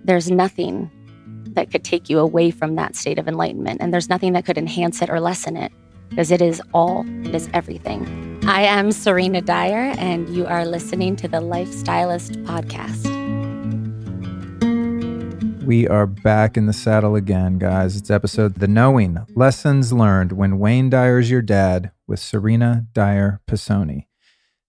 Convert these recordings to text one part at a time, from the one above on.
there's nothing that could take you away from that state of enlightenment. And there's nothing that could enhance it or lessen it, because it is all, it is everything. I am Serena Dyer, and you are listening to the Lifestylist Podcast. We are back in the saddle again, guys. It's episode The Knowing, Lessons Learned When Wayne Dyer's Your Dad with Serena Dyer Pisoni.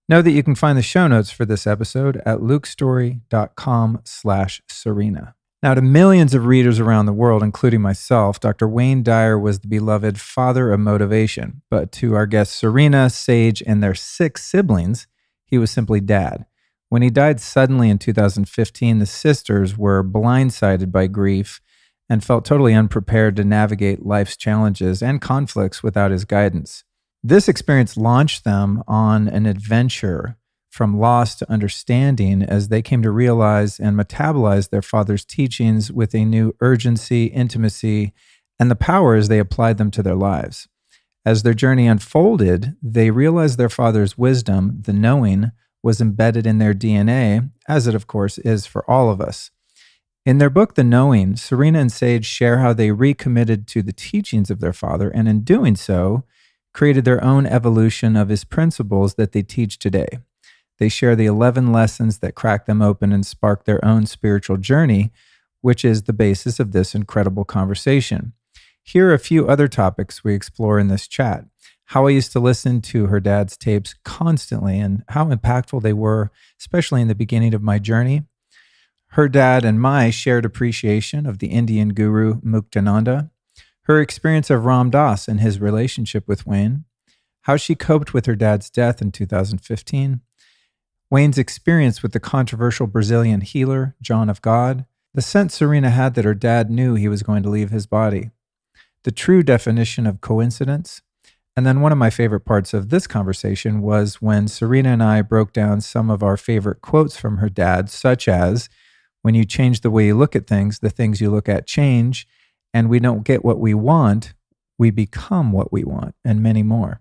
Know that you can find the show notes for this episode at lukestory.com/Serena. Now, to millions of readers around the world, including myself, Dr. Wayne Dyer was the beloved father of motivation. But to our guests Serena, Sage, and their 6 siblings, he was simply dad. When he died suddenly in 2015, the sisters were blindsided by grief and felt totally unprepared to navigate life's challenges and conflicts without his guidance. This experience launched them on an adventure from loss to understanding as they came to realize and metabolize their father's teachings with a new urgency, intimacy, and the power as they applied them to their lives. As their journey unfolded, they realized their father's wisdom, the knowing, was embedded in their DNA, as it of course is for all of us. In their book, The Knowing, Serena and Sage share how they recommitted to the teachings of their father, and in doing so, created their own evolution of his principles that they teach today. They share the 11 lessons that crack them open and spark their own spiritual journey, which is the basis of this incredible conversation. Here are a few other topics we explore in this chat. How I used to listen to her dad's tapes constantly and how impactful they were, especially in the beginning of my journey. Her dad and my shared appreciation of the Indian guru Muktananda. Her experience of Ram Dass and his relationship with Wayne. How she coped with her dad's death in 2015. Wayne's experience with the controversial Brazilian healer, John of God, the sense Serena had that her dad knew he was going to leave his body, the true definition of coincidence, and then one of my favorite parts of this conversation was when Serena and I broke down some of our favorite quotes from her dad, such as, when you change the way you look at things, the things you look at change, and we don't get what we want, we become what we want, and many more.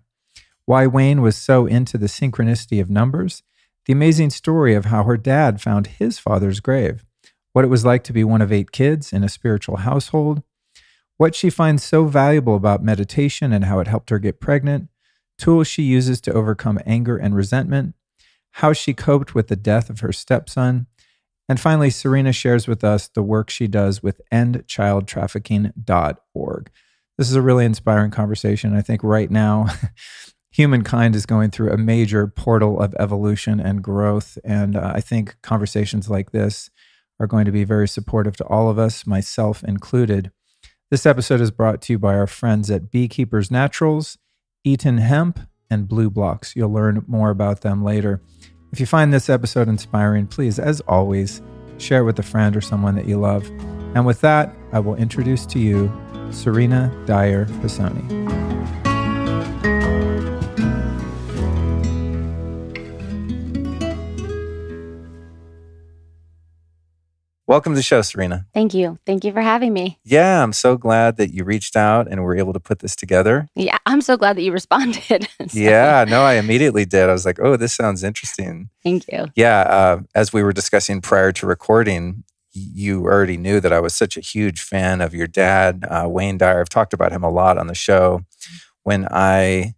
Why Wayne was so into the synchronicity of numbers, the amazing story of how her dad found his father's grave, what it was like to be one of 8 kids in a spiritual household, what she finds so valuable about meditation and how it helped her get pregnant, tools she uses to overcome anger and resentment, how she coped with the death of her stepson, and finally, Serena shares with us the work she does with endchildtrafficking.org. This is a really inspiring conversation. I think right now, humankind is going through a major portal of evolution and growth. And I think conversations like this are going to be very supportive to all of us, myself included. This episode is brought to you by our friends at Beekeepers Naturals, Eaton Hemp, and Blue Blocks. You'll learn more about them later. If you find this episode inspiring, please, as always, share it with a friend or someone that you love. And with that, I will introduce to you Serena Dyer Pisoni. Welcome to the show, Serena. Thank you. Thank you for having me. Yeah, I'm so glad that you reached out and were able to put this together. Yeah, I'm so glad that you responded. Yeah, no, I immediately did. I was like, oh, this sounds interesting. Thank you. Yeah, as we were discussing prior to recording, you already knew that I was such a huge fan of your dad, Wayne Dyer. I've talked about him a lot on the show. When I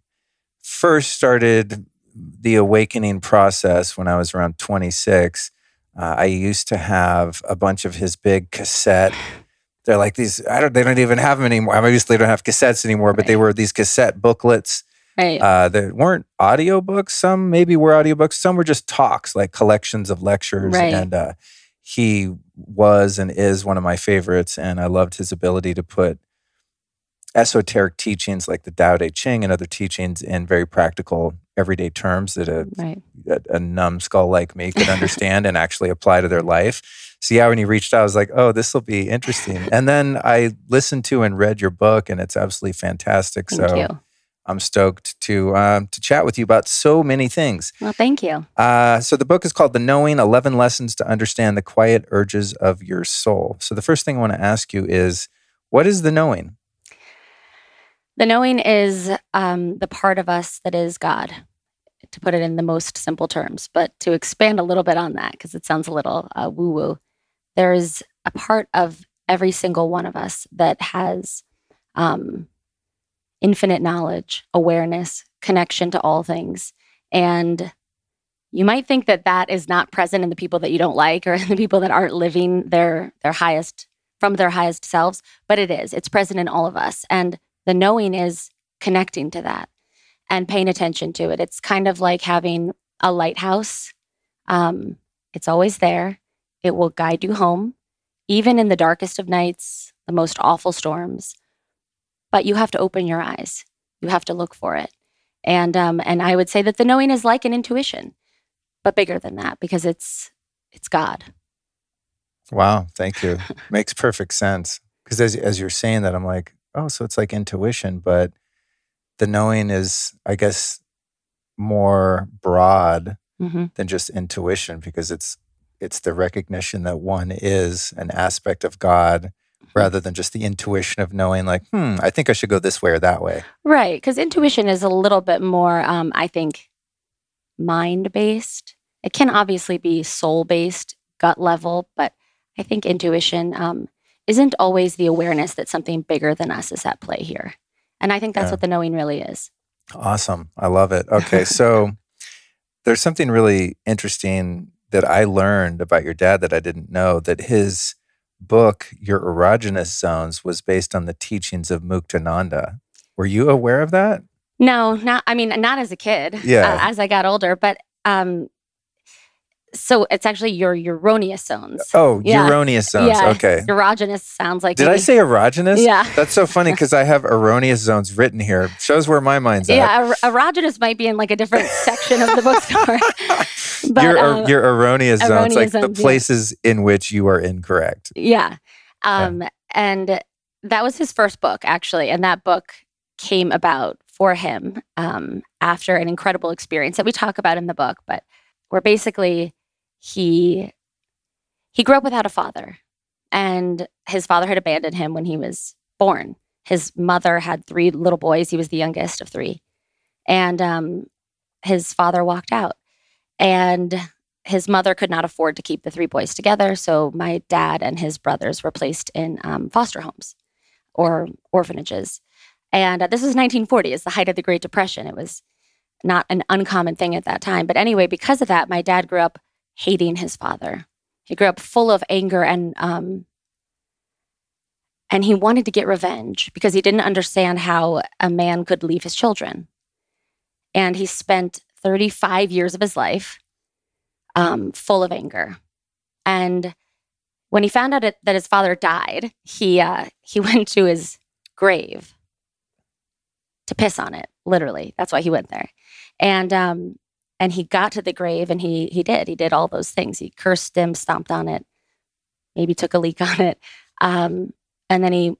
first started the awakening process when I was around 26, I used to have a bunch of his big cassette. They're like these, they don't even have them anymore. I obviously don't have cassettes anymore, but they were these cassette booklets. Right. They weren't audiobooks. Some maybe were audiobooks. Some were just talks, like collections of lectures. Right. And he was and is one of my favorites. And I loved his ability to put esoteric teachings like the Tao Te Ching and other teachings in very practical, everyday terms that a numbskull like me could understand and actually apply to their life. So yeah, when you reached out, I was like, oh, this will be interesting. And then I listened to and read your book, and it's absolutely fantastic. Thank you. I'm stoked to chat with you about so many things. Well, thank you. So the book is called The Knowing, 11 Lessons to Understand the Quiet Urges of Your Soul. So the first thing I want to ask you is, what is the knowing? The knowing is the part of us that is God, to put it in the most simple terms. But to expand a little bit on that, because it sounds a little woo-woo, there's a part of every single one of us that has infinite knowledge, awareness, connection to all things. And you might think that that is not present in the people that you don't like or in the people that aren't living their highest selves, but it is. It's present in all of us. And the knowing is connecting to that and paying attention to it. It's kind of like having a lighthouse. It's always there. It will guide you home, even in the darkest of nights, the most awful storms. But you have to open your eyes. You have to look for it. And I would say that the knowing is like an intuition, but bigger than that, because it's God. Wow, thank you. Makes perfect sense. Because as you're saying that, I'm like, oh, so it's like intuition, but the knowing is, I guess, more broad than just intuition, because it's the recognition that one is an aspect of God rather than just the intuition of knowing like, I think I should go this way or that way. Right, because intuition is a little bit more, I think, mind-based. It can obviously be soul-based, gut level, but I think intuition isn't always the awareness that something bigger than us is at play here. And I think that's what the knowing really is. Awesome. I love it. Okay, so there's something really interesting that I learned about your dad that I didn't know, that his book, Your Erroneous Zones, was based on the teachings of Muktananda. Were you aware of that? No, not as a kid. Yeah. As I got older, but so it's actually Your Erroneous Zones. Oh, Erroneous Zones. Yeah. Okay. Erogenous sounds like. Did I say erogenous? Yeah. That's so funny because I have erroneous zones written here. Shows where my mind's at. Yeah, erogenous might be in like a different section of the bookstore. But, your erroneous zones, like zones, the places in which you are incorrect. Yeah. And that was his first book, actually. And that book came about for him after an incredible experience that we talk about in the book, but where basically he grew up without a father, and his father had abandoned him when he was born. His mother had 3 little boys. He was the youngest of 3. And his father walked out, and his mother could not afford to keep the 3 boys together. So my dad and his brothers were placed in foster homes or orphanages. And this was 1940. It's the height of the Great Depression. It was not an uncommon thing at that time. But anyway, because of that, my dad grew up hating his father. He grew up full of anger and he wanted to get revenge because he didn't understand how a man could leave his children. And he spent 35 years of his life full of anger. And when he found out that his father died, he went to his grave to piss on it, literally. That's why he went there. And he got to the grave, and he did all those things. He cursed him, stomped on it, maybe took a leak on it. And then he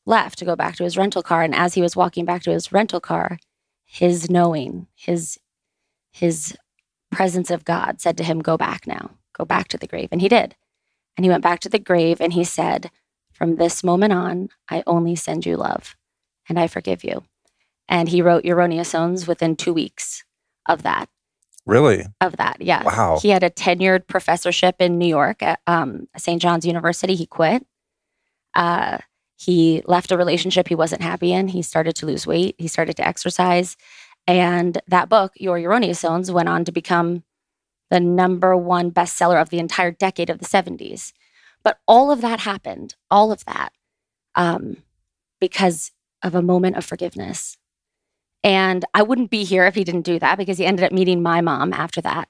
left to go back to his rental car. And as he was walking back to his rental car, his knowing, his presence of God said to him, go back now, go back to the grave. And he did. And he went back to the grave, and he said, from this moment on, I only send you love, and I forgive you. And he wrote Your Erroneous Zones within 2 weeks of that. Really? Of that, yeah. Wow. He had a tenured professorship in New York at St. John's University. He quit. He left a relationship he wasn't happy in. He started to lose weight. He started to exercise. And that book, Your Erroneous Zones, went on to become the #1 bestseller of the entire decade of the 70s. But all of that happened, because of a moment of forgiveness. And I wouldn't be here if he didn't do that, because he ended up meeting my mom after that.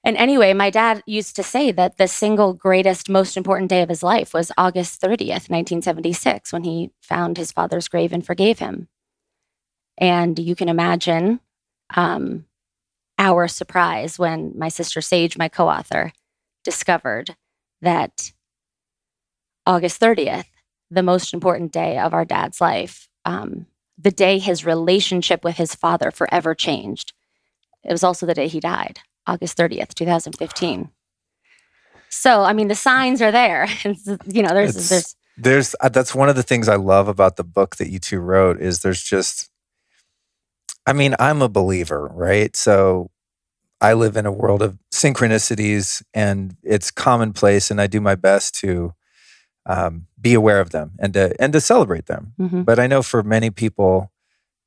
And anyway, my dad used to say that the single greatest, most important day of his life was August 30th, 1976, when he found his father's grave and forgave him. And you can imagine our surprise when my sister Sage, my co-author, discovered that August 30th, the most important day of our dad's life, the day his relationship with his father forever changed. It was also the day he died, August 30th, 2015. So, I mean, the signs are there. There's that's one of the things I love about the book that you two wrote is there's just, I mean, I'm a believer, right? So I live in a world of synchronicities, and it's commonplace, and I do my best to be aware of them and to celebrate them. Mm-hmm. But I know for many people,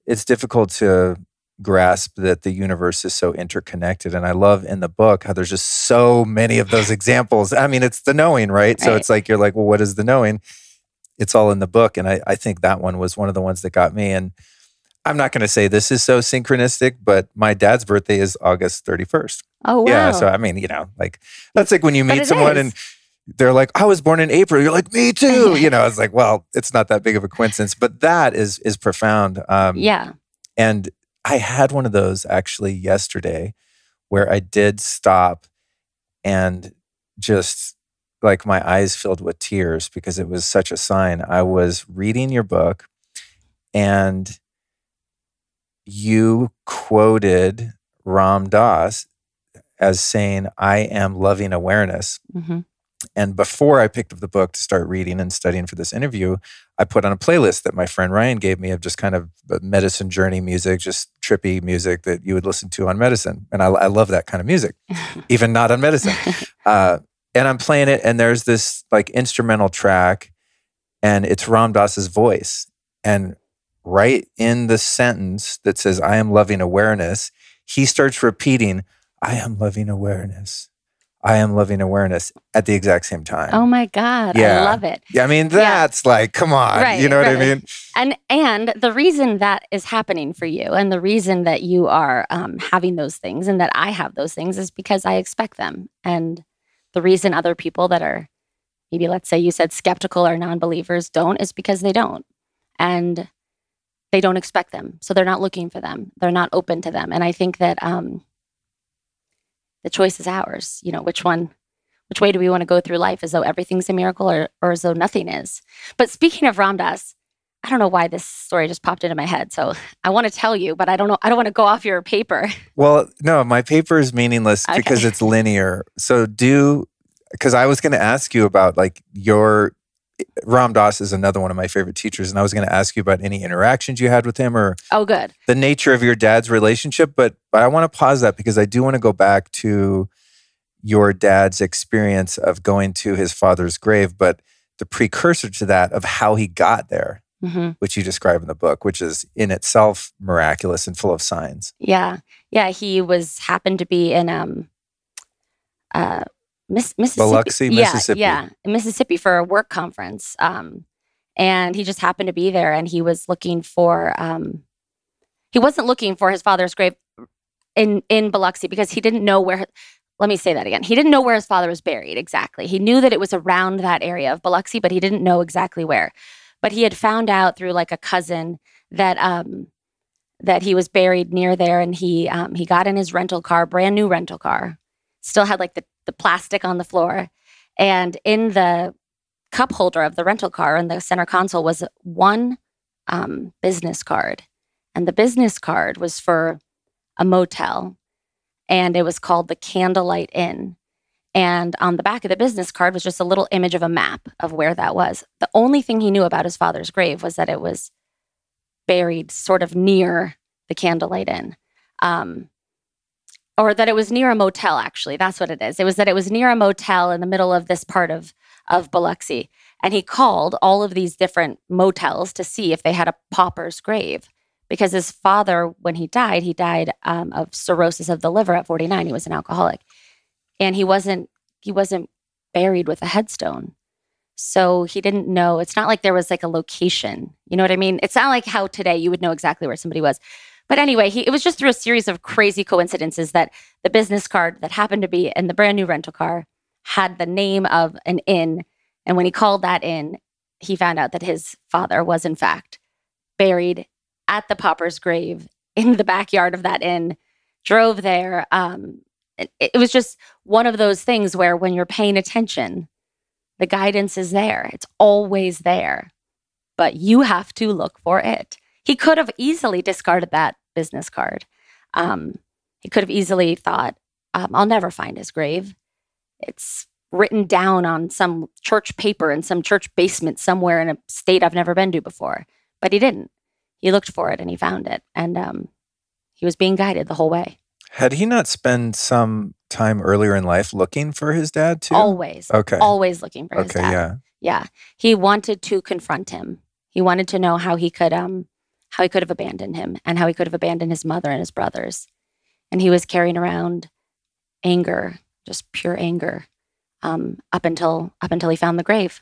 it's difficult to grasp that the universe is so interconnected. And I love in the book how there's just so many of those examples. I mean, it's the knowing, right? So it's like, you're like, well, what is the knowing? It's all in the book. And I think that one was one of the ones that got me. And I'm not going to say this is so synchronistic, but my dad's birthday is August 31st. Oh, wow. Yeah. So, I mean, like, that's like when you meet someone and they're like, I was born in April. You're like, me too. It's like, well, it's not that big of a coincidence, but that is profound. Yeah. And I had one of those actually yesterday where I did stop and just like my eyes filled with tears because it was such a sign. I was reading your book and you quoted Ram Dass as saying, I am loving awareness. Mm-hmm. And before I picked up the book to start reading and studying for this interview, I put on a playlist that my friend Ryan gave me of just kind of medicine journey music, just trippy music that you would listen to on medicine. And I love that kind of music, even not on medicine. And I'm playing it, and there's this like instrumental track, and it's Ram Dass's voice. And right in the sentence that says, I am loving awareness, he starts repeating, I am loving awareness. I am loving awareness at the exact same time. Oh my God. Yeah. I love it. Yeah, I mean, that's like, come on. Right, you know what I mean? And the reason that is happening for you and the reason that you are having those things and that I have those things is because I expect them. And the reason other people that are maybe, let's say you said skeptical or non-believers don't is because they don't. And they don't expect them. So they're not looking for them. They're not open to them. And I think that the choice is ours. Which way do we want to go through life? As though everything's a miracle or as though nothing is. But speaking of Ram Dass, I don't know why this story just popped into my head. So I want to tell you, but I don't know. I don't want to go off your paper. Well, no, my paper is meaningless because it's linear. So because I was going to ask you about like Ram Dass is another one of my favorite teachers. And I was going to ask you about any interactions you had with him or good. The nature of your dad's relationship. But I want to pause that because I do want to go back to your dad's experience of going to his father's grave, but the precursor to that of how he got there, mm-hmm. which you describe in the book, which is in itself miraculous and full of signs. Yeah. Yeah. He happened to be in Mississippi. Biloxi, Mississippi. Yeah, in Mississippi for a work conference. And he just happened to be there, and he was looking for, he wasn't looking for his father's grave in Biloxi because he didn't know where, let me say that again. He didn't know where his father was buried exactly. He knew that it was around that area of Biloxi, but he didn't know exactly where. But he had found out through like a cousin that he was buried near there, and he got in his rental car, brand new rental car, still had like the plastic on the floor. And in the cup holder of the rental car in the center console was one business card. And the business card was for a motel. And it was called the Candlelight Inn. And on the back of the business card was just a little image of a map of where that was. The only thing he knew about his father's grave was that it was buried sort of near the Candlelight Inn. Or that it was near a motel, actually. That's what it is. It was that it was near a motel in the middle of this part of Biloxi. And he called all of these different motels to see if they had a pauper's grave. Because his father, when he died of cirrhosis of the liver at 49. He was an alcoholic. And he wasn't buried with a headstone. So he didn't know. It's not like there was like a location. You know what I mean? It's not like how today you would know exactly where somebody was. But anyway, it was just through a series of crazy coincidences that the business card that happened to be in the brand new rental car had the name of an inn. And when he called that inn, he found out that his father was in fact buried at the pauper's grave in the backyard of that inn, drove there. It was just one of those things where when you're paying attention, the guidance is there. It's always there, but you have to look for it. He could have easily discarded that business card. He could have easily thought, I'll never find his grave. It's written down on some church paper in some church basement somewhere in a state I've never been to before. But he didn't. He looked for it and he found it. And he was being guided the whole way. Had he not spent some time earlier in life looking for his dad too? Always. Okay. Always looking for his Okay, dad. yeah. Yeah. He wanted to confront him. He wanted to know how he could have abandoned him and how he could have abandoned his mother and his brothers. And he was carrying around anger, just pure anger, up until he found the grave.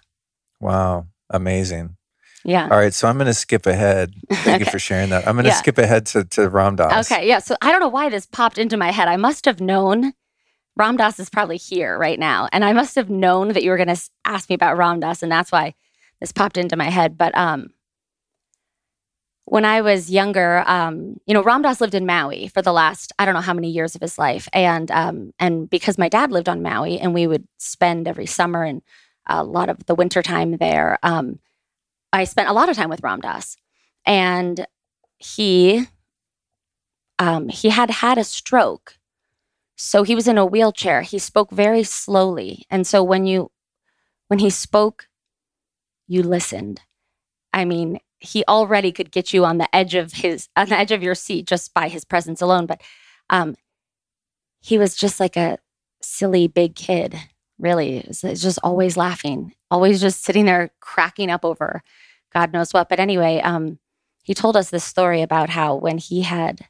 Wow. Amazing. Yeah. All right, so I'm going to skip ahead. Thank you for sharing that. I'm going to skip ahead to Ram Dass. Okay, yeah. So I don't know why this popped into my head. I must have known Ram Dass is probably here right now, and I must have known that you were going to ask me about Ram Dass, and that's why this popped into my head. But when I was younger, Ram Dass lived in Maui for the last, I don't know how many years of his life. And because my dad lived on Maui and we would spend every summer and a lot of the winter time there, I spent a lot of time with Ram Dass. And he had a stroke. So he was in a wheelchair. He spoke very slowly. And so when he spoke, you listened. I mean, he already could get you on the edge of your seat just by his presence alone. But he was just like a silly big kid, really. It's just always laughing, always just sitting there cracking up over God knows what. But anyway, he told us this story about how when he had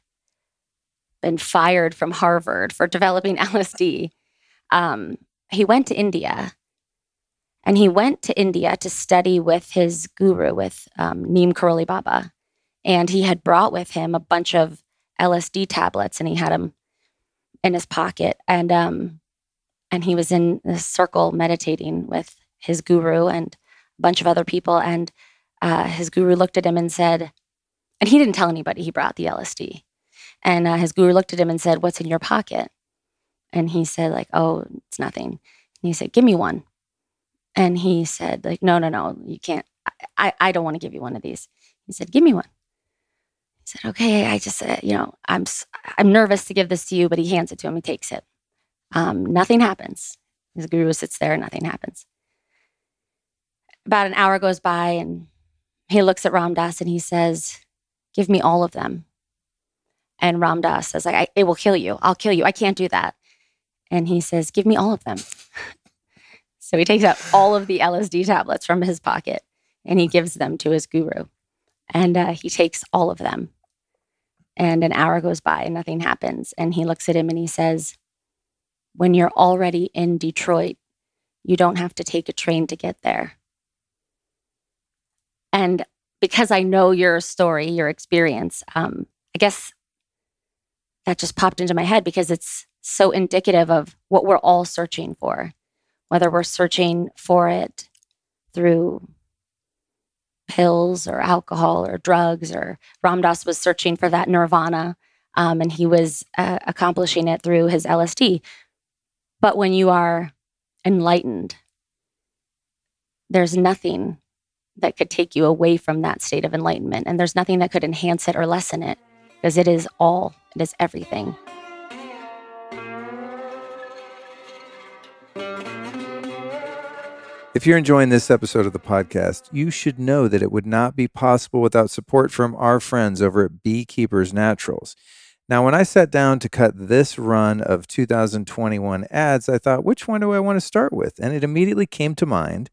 been fired from Harvard for developing LSD, he went to India. And he went to India to study with his guru, with Neem Karoli Baba. And he had brought with him a bunch of LSD tablets, and he had them in his pocket. And he was in this circle meditating with his guru and a bunch of other people. And his guru looked at him and said, and he didn't tell anybody he brought the LSD. And his guru looked at him and said, "What's in your pocket?" And he said, like, "Oh, it's nothing." And he said, "Give me one." And he said, like, no, you can't. I don't want to give you one of these. He said, "Give me one." He said, "Okay." I just said, I'm nervous to give this to you, but he hands it to him. He takes it. Nothing happens. His guru sits there and nothing happens. About an hour goes by and he looks at Ram Dass and he says, "Give me all of them." And Ram Dass says, like, "It will kill you. I'll kill you. I can't do that." And he says, "Give me all of them." So he takes out all of the LSD tablets from his pocket and he gives them to his guru. And he takes all of them. And an hour goes by and nothing happens. And he looks at him and he says, "When you're already in Detroit, you don't have to take a train to get there." And because I know your story, your experience, I guess that just popped into my head because it's so indicative of what we're all searching for. Whether we're searching for it through pills or alcohol or drugs, or Ram Dass was searching for that nirvana, and he was accomplishing it through his LSD. But when you are enlightened, there's nothing that could take you away from that state of enlightenment. And there's nothing that could enhance it or lessen it because it is all, it is everything. If you're enjoying this episode of the podcast, you should know that it would not be possible without support from our friends over at Beekeepers Naturals. Now, when I sat down to cut this run of 2021 ads, I thought, which one do I want to start with? And it immediately came to mind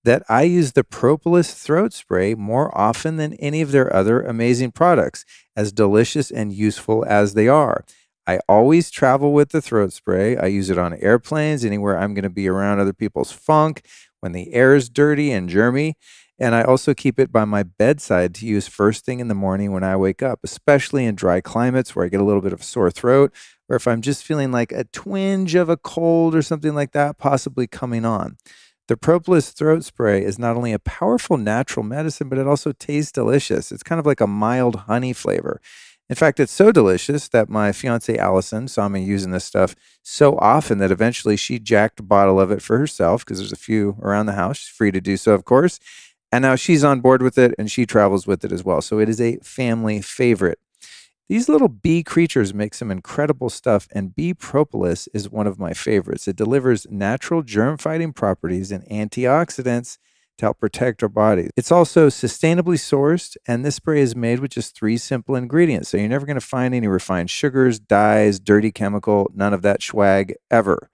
that I use the Propolis throat spray more often than any of their other amazing products, as delicious and useful as they are. I always travel with the throat spray. I use it on airplanes, anywhere I'm going to be around other people's funk, when the air is dirty and germy. And I also keep it by my bedside to use first thing in the morning when I wake up, especially in dry climates where I get a little bit of a sore throat, or if I'm just feeling like a twinge of a cold or something like that possibly coming on. The Propolis throat spray is not only a powerful natural medicine, but it also tastes delicious. It's kind of like a mild honey flavor. In fact, it's so delicious that my fiance Allison saw me using this stuff so often that eventually she jacked a bottle of it for herself, because there's a few around the house. She's free to do so, of course. And now she's on board with it and she travels with it as well. So it is a family favorite. These little bee creatures make some incredible stuff, and bee propolis is one of my favorites. It delivers natural germ-fighting properties and antioxidants to help protect our bodies. It's also sustainably sourced, and this spray is made with just 3 simple ingredients. So you're never going to find any refined sugars, dyes, dirty chemical, none of that swag ever.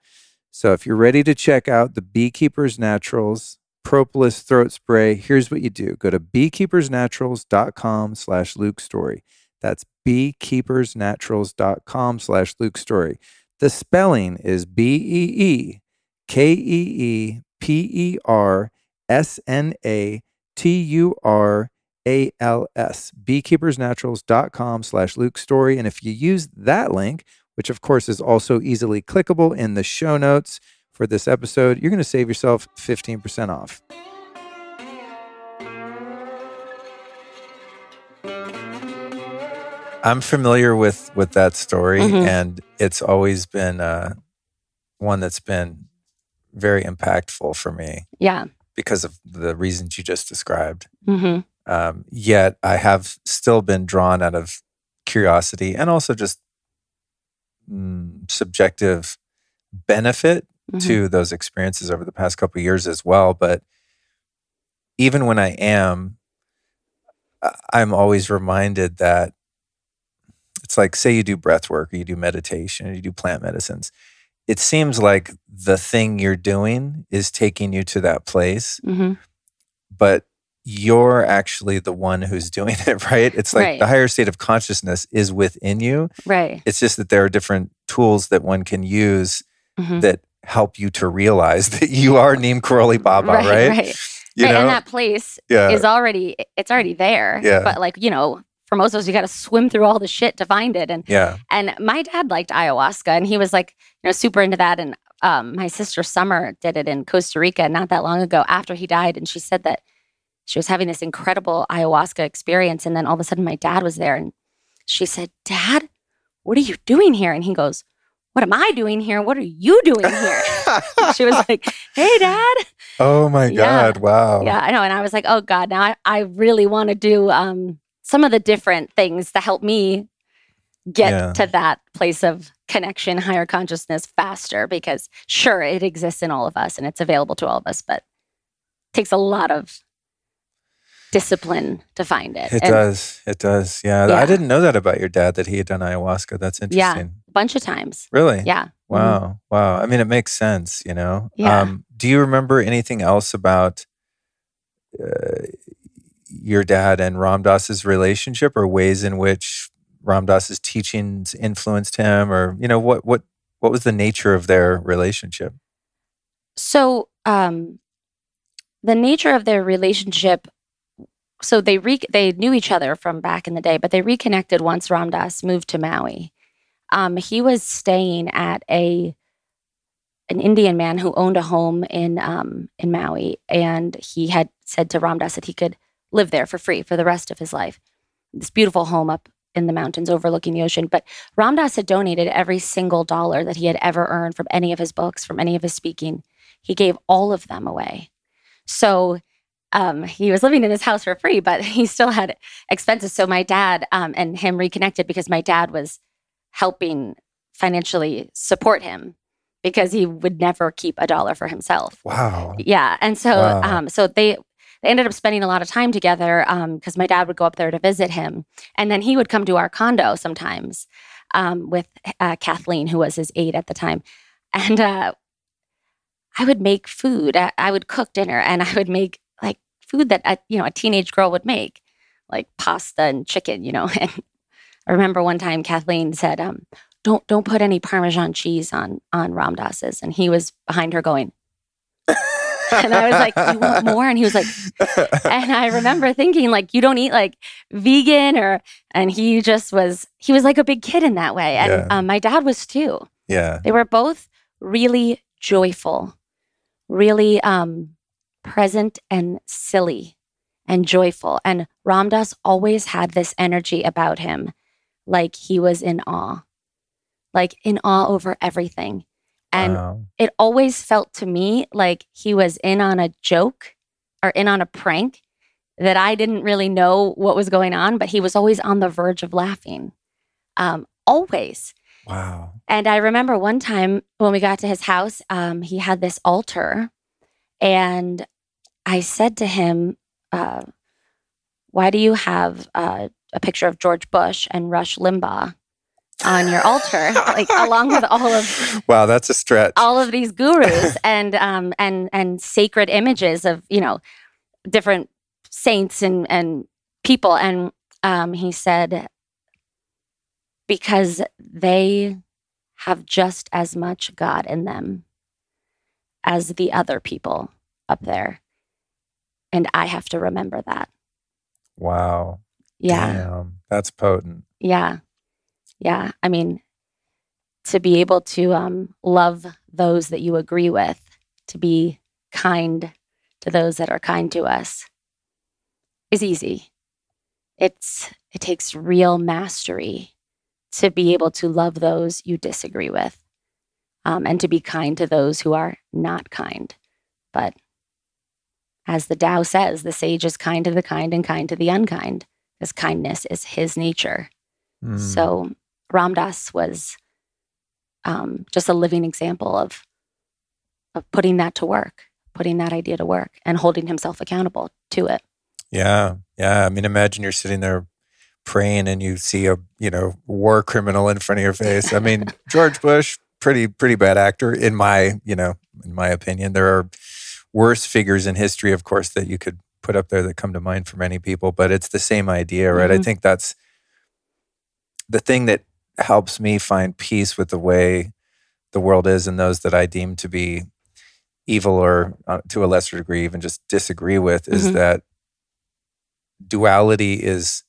So if you're ready to check out the Beekeeper's Naturals Propolis Throat Spray, here's what you do. Go to beekeepersnaturals.com/LukeStory. That's beekeepersnaturals.com/LukeStory. The spelling is BeeKeepersNaturals. Beekeepersnaturals.com/LukeStory. And if you use that link, which of course is also easily clickable in the show notes for this episode, you're going to save yourself 15% off. I'm familiar with that story, and it's always been one that's been very impactful for me. Yeah. Because of the reasons you just described. Yet I have still been drawn out of curiosity and also just subjective benefit to those experiences over the past couple of years as well. But even when I'm always reminded that it's like, say you do breath work or you do meditation or you do plant medicines. It seems like the thing you're doing is taking you to that place, but you're actually the one who's doing it, right? It's like the higher state of consciousness is within you. Right. It's just that there are different tools that one can use that help you to realize that you are Neem Karoli Baba, right? Right. And that place is already there. Yeah. But like, for most of us, you got to swim through all the shit to find it. And and my dad liked ayahuasca, and he was like, super into that. And my sister Summer did it in Costa Rica not that long ago after he died. And she said that she was having this incredible ayahuasca experience. And then all of a sudden my dad was there, and she said, "Dad, what are you doing here?" And he goes, "What am I doing here? What are you doing here?" She was like, "Hey, Dad." Oh my God. Wow. Yeah, I know. And I was like, oh God, now I really want to do some of the different things to help me get to that place of connection, higher consciousness faster, because sure, it exists in all of us and it's available to all of us, but it takes a lot of discipline to find it. It does. Yeah. I didn't know that about your dad, that he had done ayahuasca. That's interesting. Yeah, a bunch of times. Really? Yeah. Wow. Wow. I mean, it makes sense, Yeah. Do you remember anything else about your dad and Ram Dass's relationship, or ways in which Ram Dass's teachings influenced him, or what was the nature of their relationship? So the nature of their relationship, so they knew each other from back in the day, but they reconnected once Ram Dass moved to Maui. He was staying at an Indian man who owned a home in Maui, and he had said to Ram Dass that he could live there for free for the rest of his life. This beautiful home up in the mountains overlooking the ocean. But Ram Dass had donated every single dollar that he had ever earned from any of his books, from any of his speaking. He gave all of them away. So he was living in his house for free, but he still had expenses. So my dad and him reconnected because my dad was helping financially support him, because he would never keep a dollar for himself. Wow. Yeah. And so so they ended up spending a lot of time together, because my dad would go up there to visit him. And then he would come to our condo sometimes with Kathleen, who was his aide at the time. And I would make food. I would cook dinner, and I would make like food that a teenage girl would make, like pasta and chicken, And I remember one time Kathleen said, don't put any Parmesan cheese on Ram Dass's. And he was behind her going, and I was like, "You want more?" And he was like, and I remember thinking, like, you don't eat like vegan, and he was like a big kid in that way. And my dad was too. Yeah. They were both really joyful, really present and silly and joyful. And Ram Dass always had this energy about him, like he was in awe over everything. And it always felt to me like he was in on a joke or in on a prank, that I didn't really know what was going on, but he was always on the verge of laughing. Always. Wow. And I remember one time when we got to his house, he had this altar, and I said to him, why do you have a picture of George Bush and Rush Limbaugh on your altar, like along with all of wow, that's a stretch. All of these gurus and sacred images of, you know, different saints and people. And he said, because they have just as much God in them as the other people up there. And I have to remember that. Wow. Yeah. Damn, that's potent. Yeah. Yeah. I mean, to be able to love those that you agree with, to be kind to those that are kind to us is easy. It takes real mastery to be able to love those you disagree with, and to be kind to those who are not kind. But as the Tao says, the sage is kind to the kind and kind to the unkind, because kindness is his nature. So Ram Dass was just a living example of putting that to work, putting that idea to work, and holding himself accountable to it. Yeah. Yeah. I mean, imagine you're sitting there praying and you see a, you know, war criminal in front of your face. I mean, George Bush, pretty bad actor in my opinion. There are worse figures in history, of course, that you could put up there that come to mind for many people, but it's the same idea, right? I think that's the thing that helps me find peace with the way the world is and those that I deem to be evil or to a lesser degree even just disagree with is that duality is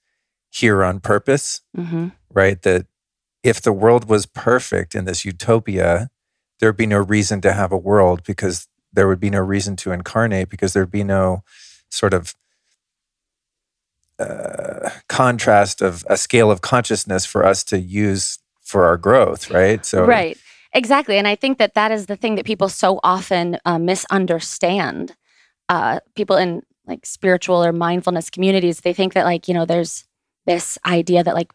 here on purpose, right? That if the world was perfect in this utopia, there'd be no reason to have a world, because there would be no reason to incarnate, because there'd be no sort of contrast of a scale of consciousness for us to use for our growth, right? So, right, exactly. And I think that that is the thing that people so often misunderstand. People in like spiritual or mindfulness communities, they think that, like, you know, there's this idea that like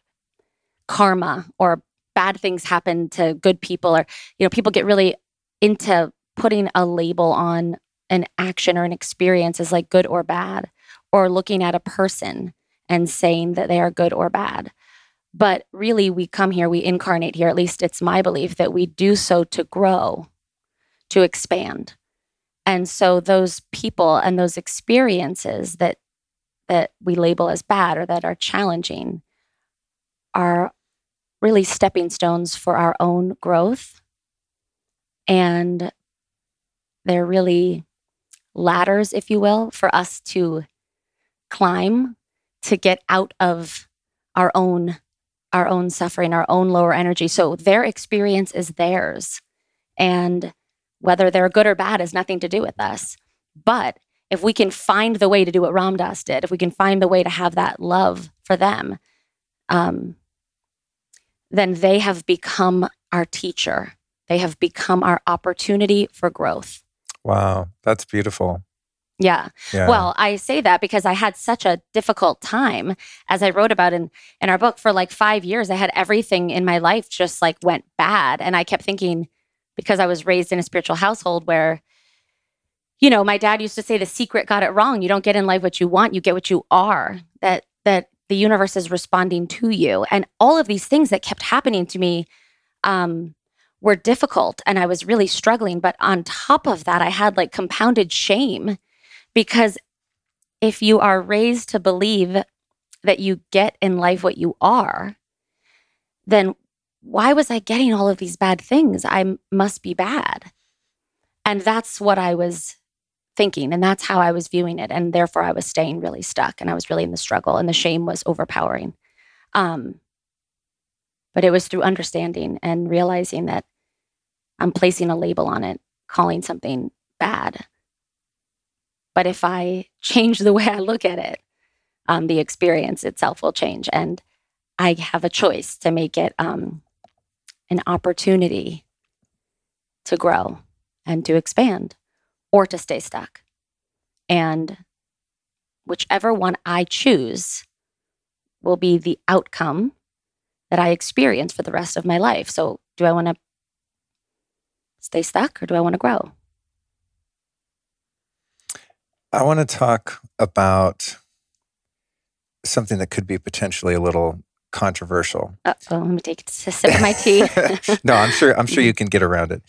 karma or bad things happen to good people, or, you know, people get really into putting a label on an action or an experience as like good or bad, or looking at a person and saying that they are good or bad. But really, we come here, we incarnate here, at least it's my belief, that we do so to grow, to expand. And so those people and those experiences that we label as bad or that are challenging are really stepping stones for our own growth. And they're really ladders, if you will, for us to climb, to get out of our own suffering, our own lower energy. So their experience is theirs. And whether they're good or bad has nothing to do with us. But if we can find the way to do what Ram Dass did, if we can find the way to have that love for them, then they have become our teacher. They have become our opportunity for growth. wow, that's beautiful. Yeah. Well, I say that because I had such a difficult time, as I wrote about in our book. For like 5 years, I had everything in my life just like went bad. And I kept thinking, because I was raised in a spiritual household where, you know, my dad used to say the secret got it wrong. You don't get in life what you want, you get what you are, that the universe is responding to you. And all of these things that kept happening to me were difficult, and I was really struggling. But on top of that, I had like compounded shame, because if you are raised to believe that you get in life what you are, then why was I getting all of these bad things? I must be bad. And that's what I was thinking, and that's how I was viewing it. And therefore I was staying really stuck, and I was really in the struggle, and the shame was overpowering. But it was through understanding and realizing that I'm placing a label on it, calling something bad. But if I change the way I look at it, the experience itself will change. And I have a choice to make it an opportunity to grow and to expand, or to stay stuck. And whichever one I choose will be the outcome that I experience for the rest of my life. So do I want to stay stuck, or do I want to grow? I want to talk about something that could be potentially a little controversial. Uh-oh, let me take a sip of my tea. No, I'm sure you can get around it.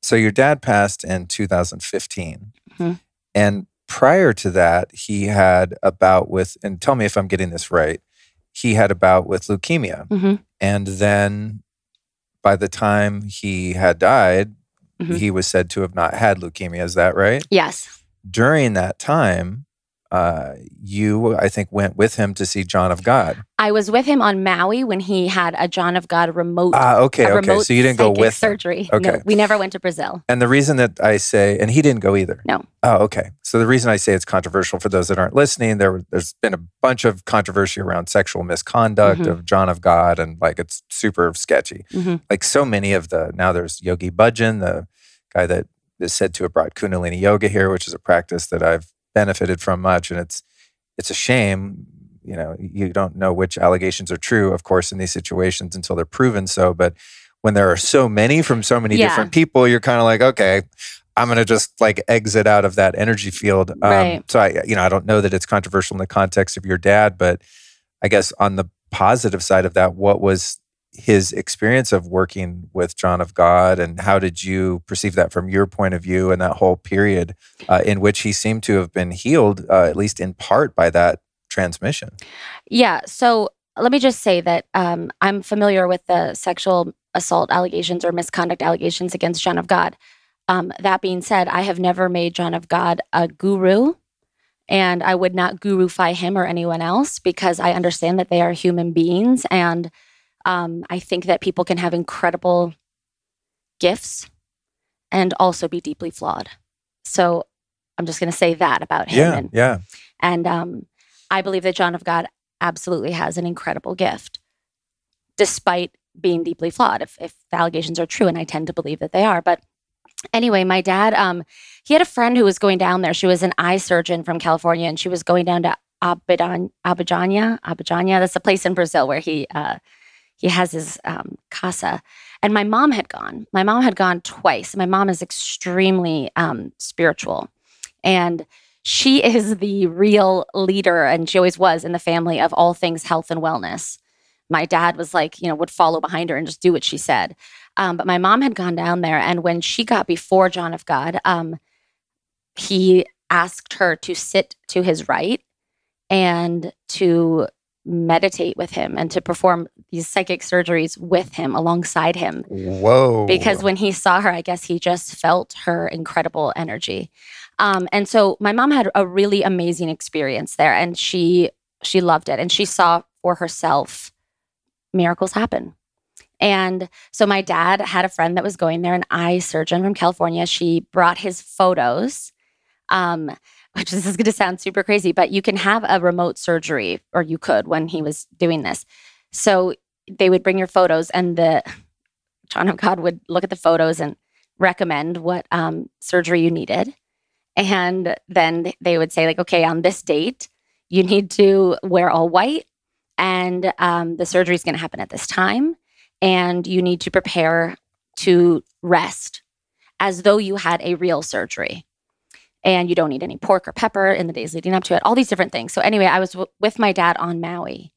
So your dad passed in 2015. Mm-hmm. And prior to that, he had a bout with, and tell me if I'm getting this right, he had a bout with leukemia. Mm-hmm. And then by the time he had died, Mm-hmm. he was said to have not had leukemia. Is that right? Yes. During that time, you, I think, went with him to see John of God. I was with him on Maui when he had a John of God remote. Okay. So you didn't go with surgery. him. Okay. No, we never went to Brazil. And the reason that I say, and he didn't go either. No. Oh, okay. So the reason I say it's controversial for those that aren't listening, there's been a bunch of controversy around sexual misconduct of John of God, and like it's super sketchy. Like so many of now there's Yogi Bhajan, the guy that is said to have brought Kundalini Yoga here, which is a practice that I've benefited from much, and it's a shame. You know, you don't know which allegations are true, of course, in these situations until they're proven so. But when there are so many from so many different people, you're kind of like, okay, I'm going to just like exit out of that energy field. Right. So I don't know that it's controversial in the context of your dad, but I guess on the positive side of that, what was his experience of working with John of God, and how did you perceive that from your point of view, and that whole period in which he seemed to have been healed, at least in part, by that transmission? Yeah. So let me just say that I'm familiar with the sexual assault allegations or misconduct allegations against John of God. That being said, I have never made John of God a guru, and I would not gurufy him or anyone else, because I understand that they are human beings, and I think that people can have incredible gifts and also be deeply flawed. So I'm just going to say that about him. And I believe that John of God absolutely has an incredible gift, despite being deeply flawed, if the allegations are true, and I tend to believe that they are. But anyway, my dad, he had a friend who was going down there. She was an eye surgeon from California, and she was going down to Abidjan. That's a place in Brazil where he has his casa. And my mom had gone. My mom had gone twice. My mom is extremely spiritual. And she is the real leader, and she always was, in the family of all things health and wellness. My dad was like, would follow behind her and just do what she said. But my mom had gone down there. And when she got before John of God, he asked her to sit to his right and to meditate with him and to perform these psychic surgeries with him, alongside him. Whoa. Because when he saw her, I guess he just felt her incredible energy. And so my mom had a really amazing experience there, and she loved it. And she saw for herself miracles happen. And so my dad had a friend that was going there, an eye surgeon from California. She brought his photos, which is going to sound super crazy, but you can have a remote surgery, or you could when he was doing this. So they would bring your photos, and the John of God would look at the photos and recommend what surgery you needed. And then they would say, like, okay, on this date, you need to wear all white, and the surgery is going to happen at this time, and you need to prepare to rest as though you had a real surgery. And you don't need any pork or pepper in the days leading up to it, all these different things. So anyway, I was with my dad on Maui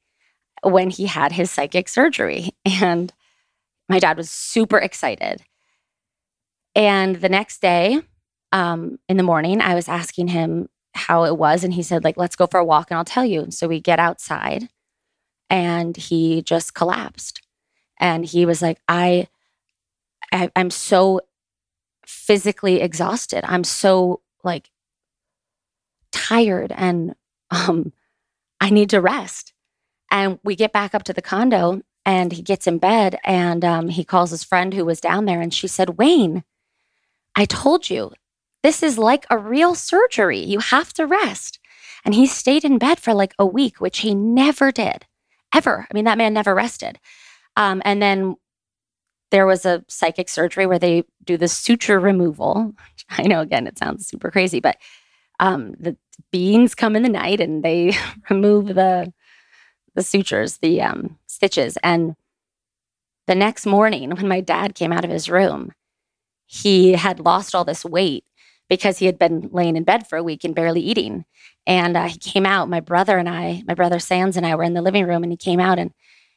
when he had his psychic surgery, and my dad was super excited. And the next day, in the morning, I was asking him how it was, and he said, like, let's go for a walk and I'll tell you. So we get outside, and he just collapsed. And he was like, I'm so physically exhausted. I'm so like tired, and I need to rest. And we get back up to the condo, and he gets in bed, and he calls his friend who was down there, and she said, Wayne, I told you, this is like a real surgery. You have to rest. And he stayed in bed for like a week, which he never did, ever. I mean, that man never rested. And then there was a psychic surgery where they do the suture removal. I know, again, it sounds super crazy, but the beings come in the night and they remove the sutures, the stitches. And the next morning, when my dad came out of his room, he had lost all this weight because he had been laying in bed for a week and barely eating. And he came out, my brother Sans and I were in the living room, and he came out and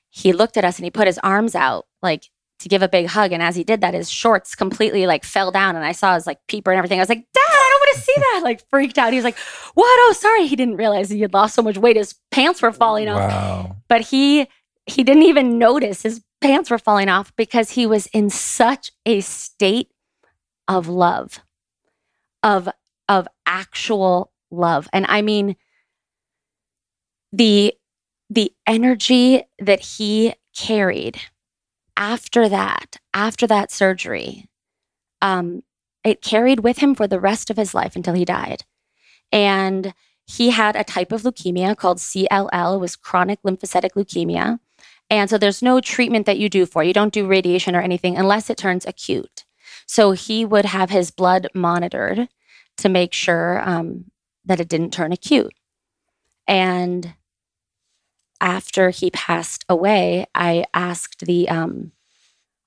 he looked at us and he put his arms out like to give a big hug. And as he did that, his shorts completely like fell down, and I saw his like peeper and everything. I was like, Dad, I don't want to see that. Like freaked out. He was like, what? Oh, sorry. He didn't realize he had lost so much weight. His pants were falling off. Wow. But he didn't even notice his pants were falling off because he was in such a state of love, of actual love. And I mean, the energy that he carried after that surgery, it carried with him for the rest of his life until he died. And he had a type of leukemia called CLL. It was chronic lymphocytic leukemia. And so there's no treatment that you do for. You don't do radiation or anything unless it turns acute. So he would have his blood monitored to make sure that it didn't turn acute. And after he passed away, I asked the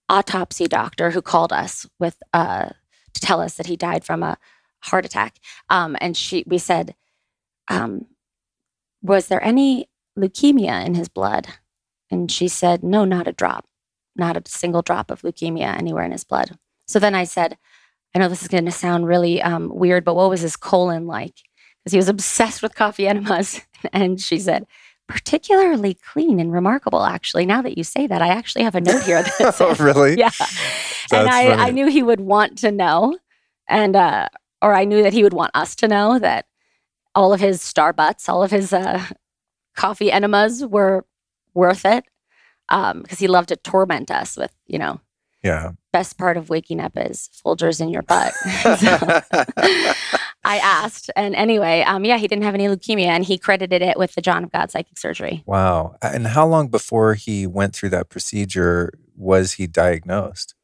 autopsy doctor who called us with to tell us that he died from a heart attack. And we said, was there any leukemia in his blood? And she said, no, not a drop, not a single drop of leukemia anywhere in his blood. So then I said, I know this is going to sound really weird, but what was his colon like? Because he was obsessed with coffee enemas. And she said, particularly clean and remarkable, actually. Now that you say that, I actually have a note here. That says, oh, really? Yeah. And I knew he would want to know, and or I knew that he would want us to know that all of his star butts, all of his coffee enemas were worth it, because he loved to torment us with, best part of waking up is Folgers in your butt. So I asked, and anyway, he didn't have any leukemia, and he credited it with the John of God psychic surgery. Wow. And how long before he went through that procedure was he diagnosed?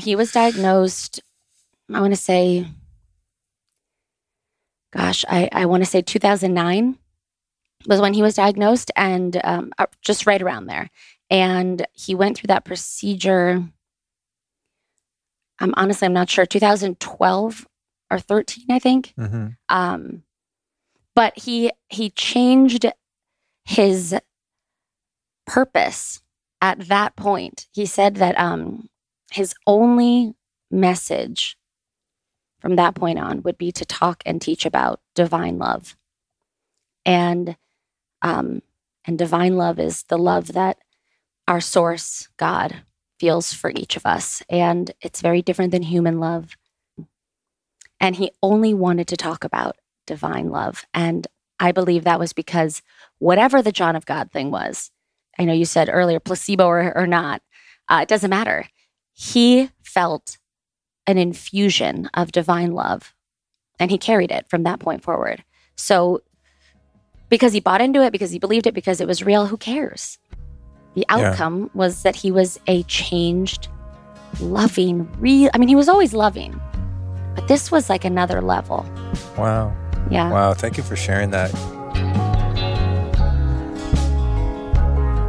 He was diagnosed, I want to say, I want to say 2009 was when he was diagnosed, and just right around there. And he went through that procedure, I'm not sure, 2012 or 13, I think. Mm-hmm. But he changed his purpose at that point. He said that his only message from that point on would be to talk and teach about divine love. And divine love is the love that our source, God, feels for each of us. And it's very different than human love. And he only wanted to talk about divine love. And I believe that was because whatever the John of God thing was, I know you said earlier, placebo or not, it doesn't matter. He felt an infusion of divine love, and he carried it from that point forward. So because he bought into it, because he believed it, because it was real, who cares? The outcome was that he was a changed, loving, he was always loving, but this was like another level. Wow. Yeah. Wow. Thank you for sharing that.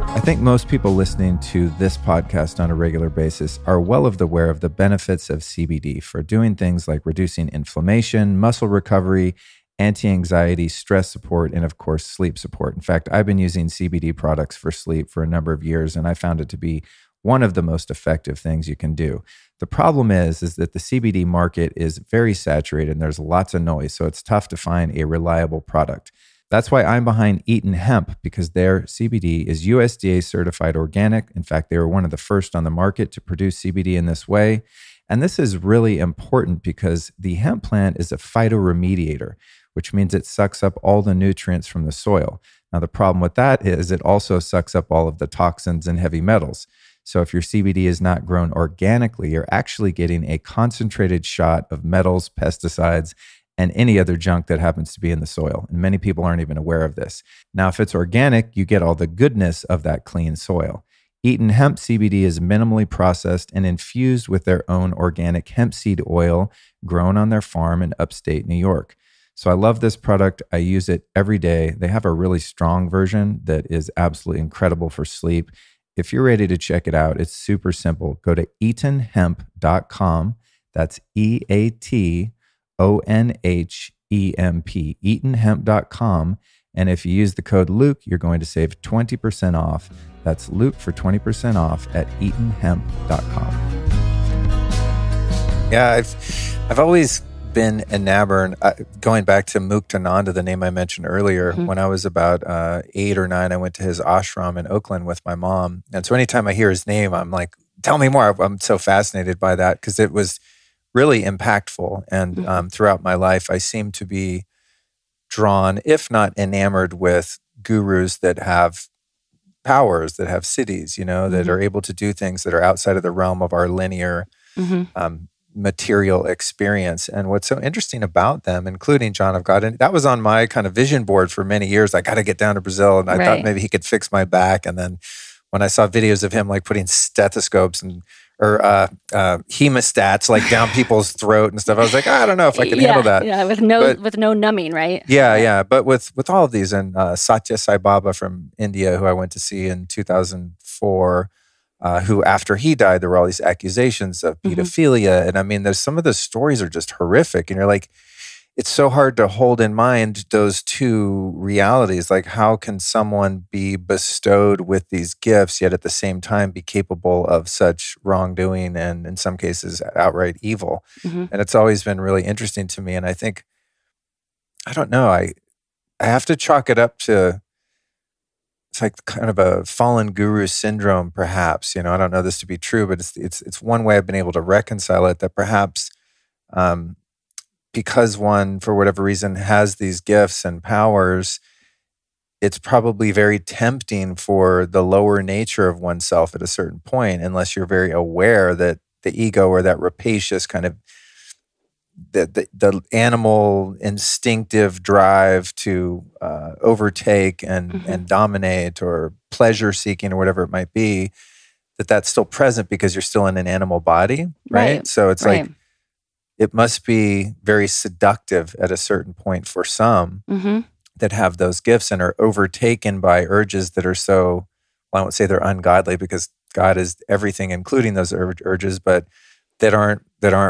I think most people listening to this podcast on a regular basis are well aware of the benefits of CBD for doing things like reducing inflammation, muscle recovery, anti-anxiety, stress support, and of course, sleep support. In fact, I've been using CBD products for sleep for a number of years, and I found it to be one of the most effective things you can do. The problem is that the CBD market is very saturated and there's lots of noise, so it's tough to find a reliable product. That's why I'm behind Eaton Hemp, because their CBD is USDA certified organic. In fact, they were one of the first on the market to produce CBD in this way. And this is really important because the hemp plant is a phytoremediator, which means it sucks up all the nutrients from the soil. Now, the problem with that is it also sucks up all of the toxins and heavy metals. So if your CBD is not grown organically, you're actually getting a concentrated shot of metals, pesticides, and any other junk that happens to be in the soil. And many people aren't even aware of this. Now, if it's organic, you get all the goodness of that clean soil. Eaton Hemp CBD is minimally processed and infused with their own organic hemp seed oil grown on their farm in upstate New York. So I love this product. I use it every day. They have a really strong version that is absolutely incredible for sleep. If you're ready to check it out, it's super simple. Go to eatonhemp.com. That's EATONHEMP.com ONHEMP, eatonhemp.com. And if you use the code Luke, you're going to save 20% off. That's Luke for 20% off at eatonhemp.com. Yeah, I've always been enamored, going back to Muktananda, the name I mentioned earlier. When I was about 8 or 9, I went to his ashram in Oakland with my mom. And so anytime I hear his name, I'm like, tell me more. I'm so fascinated by that because it was really impactful. And throughout my life, I seem to be drawn, if not enamored, with gurus that have powers, that have cities, that are able to do things that are outside of the realm of our linear material experience. And what's so interesting about them, including John of God, and that was on my kind of vision board for many years. I got to get down to Brazil, and I thought maybe he could fix my back. And then when I saw videos of him like putting stethoscopes or hemostats like down people's throat and stuff, I was like, I don't know if I can handle that. Yeah, with no numbing, right? Yeah. But with all of these, and Satya Sai Baba from India, who I went to see in 2004, who after he died, there were all these accusations of pedophilia. And I mean, there's some of the stories are just horrific. And you're like, it's so hard to hold in mind those two realities. Like, how can someone be bestowed with these gifts, yet at the same time be capable of such wrongdoing and in some cases outright evil? And it's always been really interesting to me. And I think, I don't know, I have to chalk it up to, it's like kind of a fallen guru syndrome, perhaps. I don't know this to be true, but it's one way I've been able to reconcile it, that perhaps because one, for whatever reason, has these gifts and powers, it's probably very tempting for the lower nature of oneself at a certain point, unless you're very aware that the ego, or that rapacious kind of the animal instinctive drive to overtake and dominate, or pleasure seeking, or whatever it might be, that's still present because you're still in an animal body, right? So it's like, it must be very seductive at a certain point for some that have those gifts and are overtaken by urges that are so, well, I won't say they're ungodly, because God is everything, including those urges, but that aren't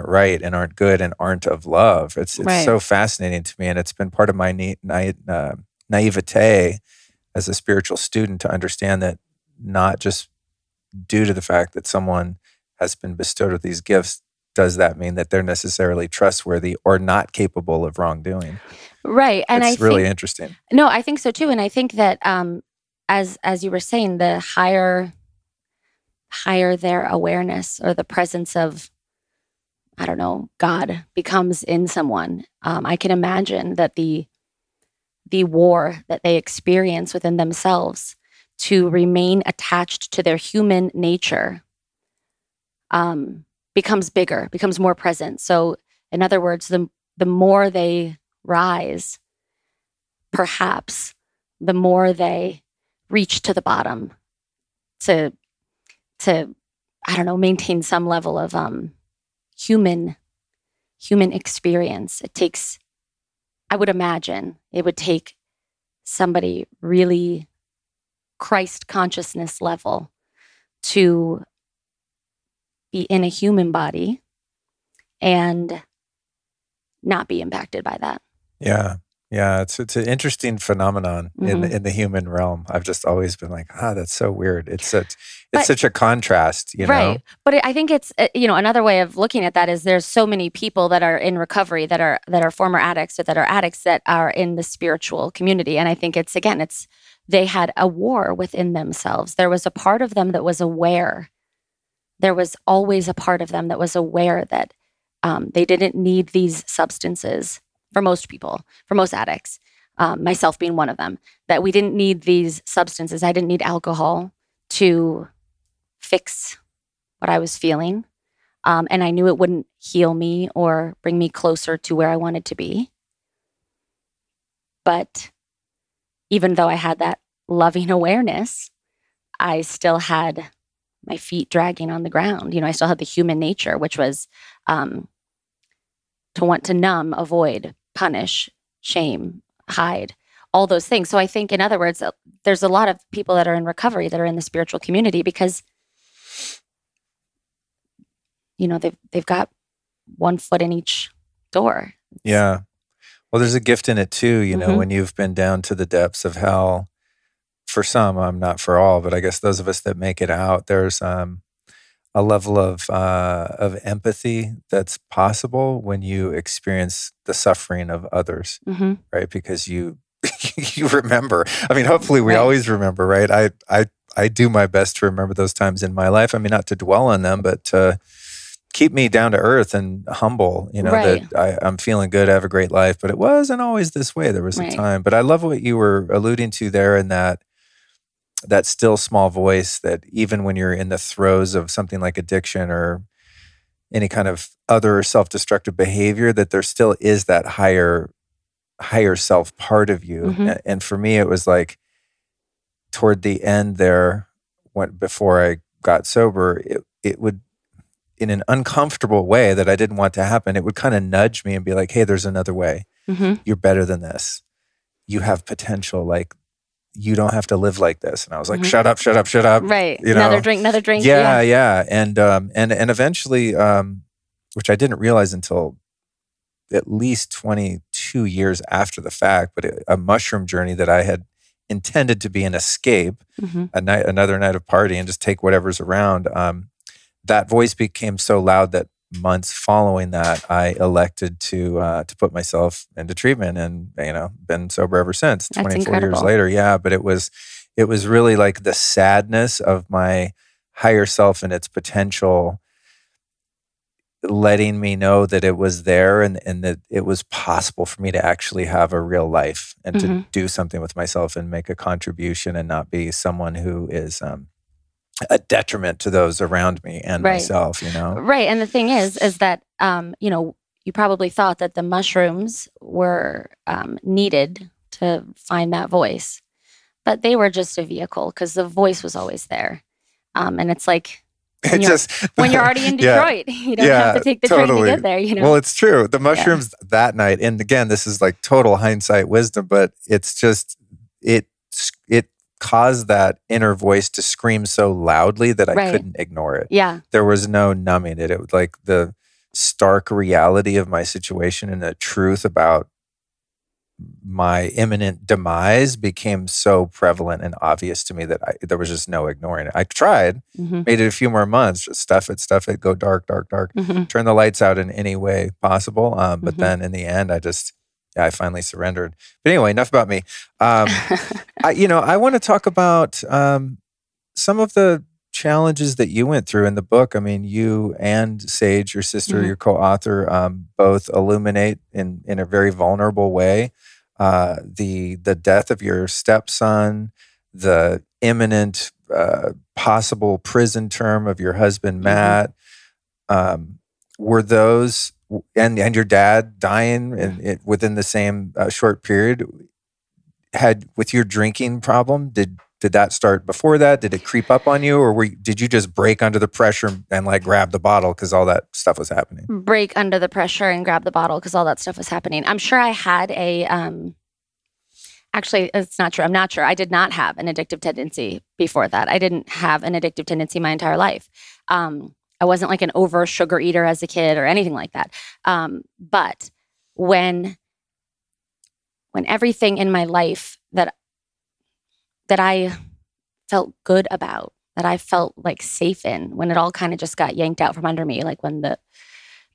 right and aren't good and aren't of love. It's so fascinating to me, and it's been part of my naivete as a spiritual student to understand that not just due to the fact that someone has been bestowed with these gifts does that mean that they're necessarily trustworthy or not capable of wrongdoing. Right. And it's really interesting. No, I think so too. And I think that as you were saying, the higher their awareness or the presence of, I don't know, God becomes in someone, I can imagine that the war that they experience within themselves to remain attached to their human nature becomes bigger, becomes more present. So in other words, the more they rise, perhaps the more they reach to the bottom to I don't know, maintain some level of human experience. It takes, I would imagine it would take somebody really Christ consciousness level to be in a human body and not be impacted by that. Yeah. It's an interesting phenomenon in the human realm. I've just always been like, that's so weird. It's such a contrast, right? know? But I think it's another way of looking at that is there's so many people that are in recovery that are former addicts, or that are addicts that are in the spiritual community, and I think it's they had a war within themselves. There was a part of them that was aware. There was always a part of them that was aware that they didn't need these substances. For most people, for most addicts, myself being one of them, that we didn't need these substances. I didn't need alcohol to fix what I was feeling. And I knew it wouldn't heal me or bring me closer to where I wanted to be. But even though I had that loving awareness, I still had my feet dragging on the ground. I still had the human nature, which was to want to numb, avoid, punish, shame, hide, all those things. So I think, in other words, there's a lot of people that are in recovery that are in the spiritual community because, they've got one foot in each door. Yeah. Well, there's a gift in it too, you know, Mhm. when you've been down to the depths of hell. For some, not for all, but I guess those of us that make it out, there's a level of empathy that's possible when you experience the suffering of others, Mhm. right? Because you you remember. I mean, hopefully we Right. always remember, right? I do my best to remember those times in my life. I mean, not to dwell on them, but to keep me down to earth and humble, you know, Right. that I'm feeling good, I have a great life, but it wasn't always this way. There was a Right. time. But I love what you were alluding to there in that still small voice, that even when you're in the throes of something like addiction or any kind of other self-destructive behavior, that there still is that higher self part of you. Mhm. And for me, it was like toward the end there, before I got sober, it would, in an uncomfortable way that I didn't want to happen, it would kind of nudge me and be like, hey, there's another way. Mhm. You're better than this. You have potential. Like, you don't have to live like this. And I was like, Mhm. shut up, shut up, shut up. Right. You know? Another drink. Yeah, yeah. And eventually, which I didn't realize until at least 22 years after the fact, but a mushroom journey that I had intended to be an escape, Mhm. another night of party and just take whatever's around. That voice became so loud that months following that, I elected to put myself into treatment, and been sober ever since. That's 24 years incredible. later, yeah. But it was really like the sadness of my higher self and its potential, letting me know that it was there, and that it was possible for me to actually have a real life and to Mhm. do something with myself and make a contribution and not be someone who is a detriment to those around me and Right. myself, you know? Right. And the thing is that, you probably thought that the mushrooms were needed to find that voice, but they were just a vehicle because the voice was always there. And it's like when you're already in Yeah. Detroit, you don't have to take the train to Totally. get there, you know? Well, it's true. The mushrooms that night, and again, this is like total hindsight wisdom, but it's just, it caused that inner voice to scream so loudly that I Right. couldn't ignore it. Yeah. There was no numbing it. It was like the stark reality of my situation and the truth about my imminent demise became so prevalent and obvious to me that there was just no ignoring it. I tried, Mhm. made it a few more months, just stuff it, go dark, Mhm. turn the lights out in any way possible. But Mhm. then in the end, I finally surrendered. But anyway, enough about me. I want to talk about some of the challenges that you went through in the book. I mean, you and Sage, your sister, Mhm. your co-author, both illuminate in a very vulnerable way the death of your stepson, the imminent possible prison term of your husband Matt. Were those and your dad dying within the same short period? Had with your drinking problem, did that start before that? Did it creep up on you, or did you just break under the pressure and like grab the bottle because all that stuff was happening? Break under the pressure and grab the bottle because all that stuff was happening. I'm sure I had a actually, it's not true. I'm not sure. I did not have an addictive tendency before that. I didn't have an addictive tendency my entire life. I wasn't like an over sugar eater as a kid or anything like that. But when everything in my life that I felt good about, that I felt like safe in, when it all kind of just got yanked out from under me, like when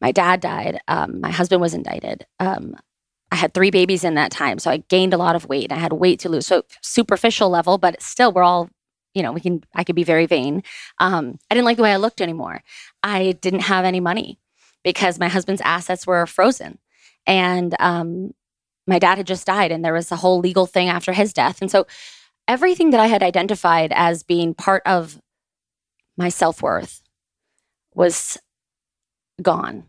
my dad died, my husband was indicted. I had 3 babies in that time, so I gained a lot of weight. I had weight to lose. So superficial level, but still, we're all, I could be very vain. I didn't like the way I looked anymore. I didn't have any money because my husband's assets were frozen, and my dad had just died, and there was a whole legal thing after his death, and so everything that I had identified as being part of my self-worth was gone.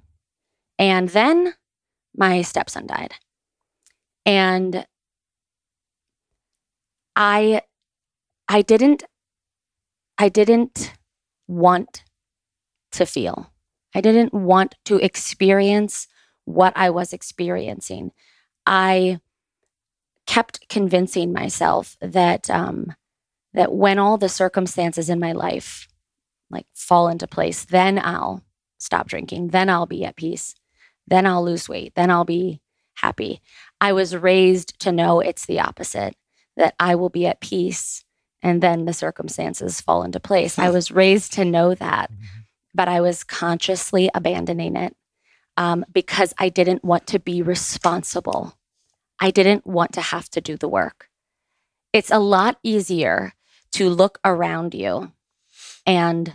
And then my stepson died. And I didn't want to feel. I didn't want to experience what I was experiencing. I kept convincing myself that that when all the circumstances in my life like fall into place, then I'll stop drinking, then I'll be at peace, then I'll lose weight, then I'll be happy. I was raised to know it's the opposite, that I will be at peace and then the circumstances fall into place. I was raised to know that, but I was consciously abandoning it because I didn't want to be responsible. I didn't want to have to do the work. It's a lot easier to look around you and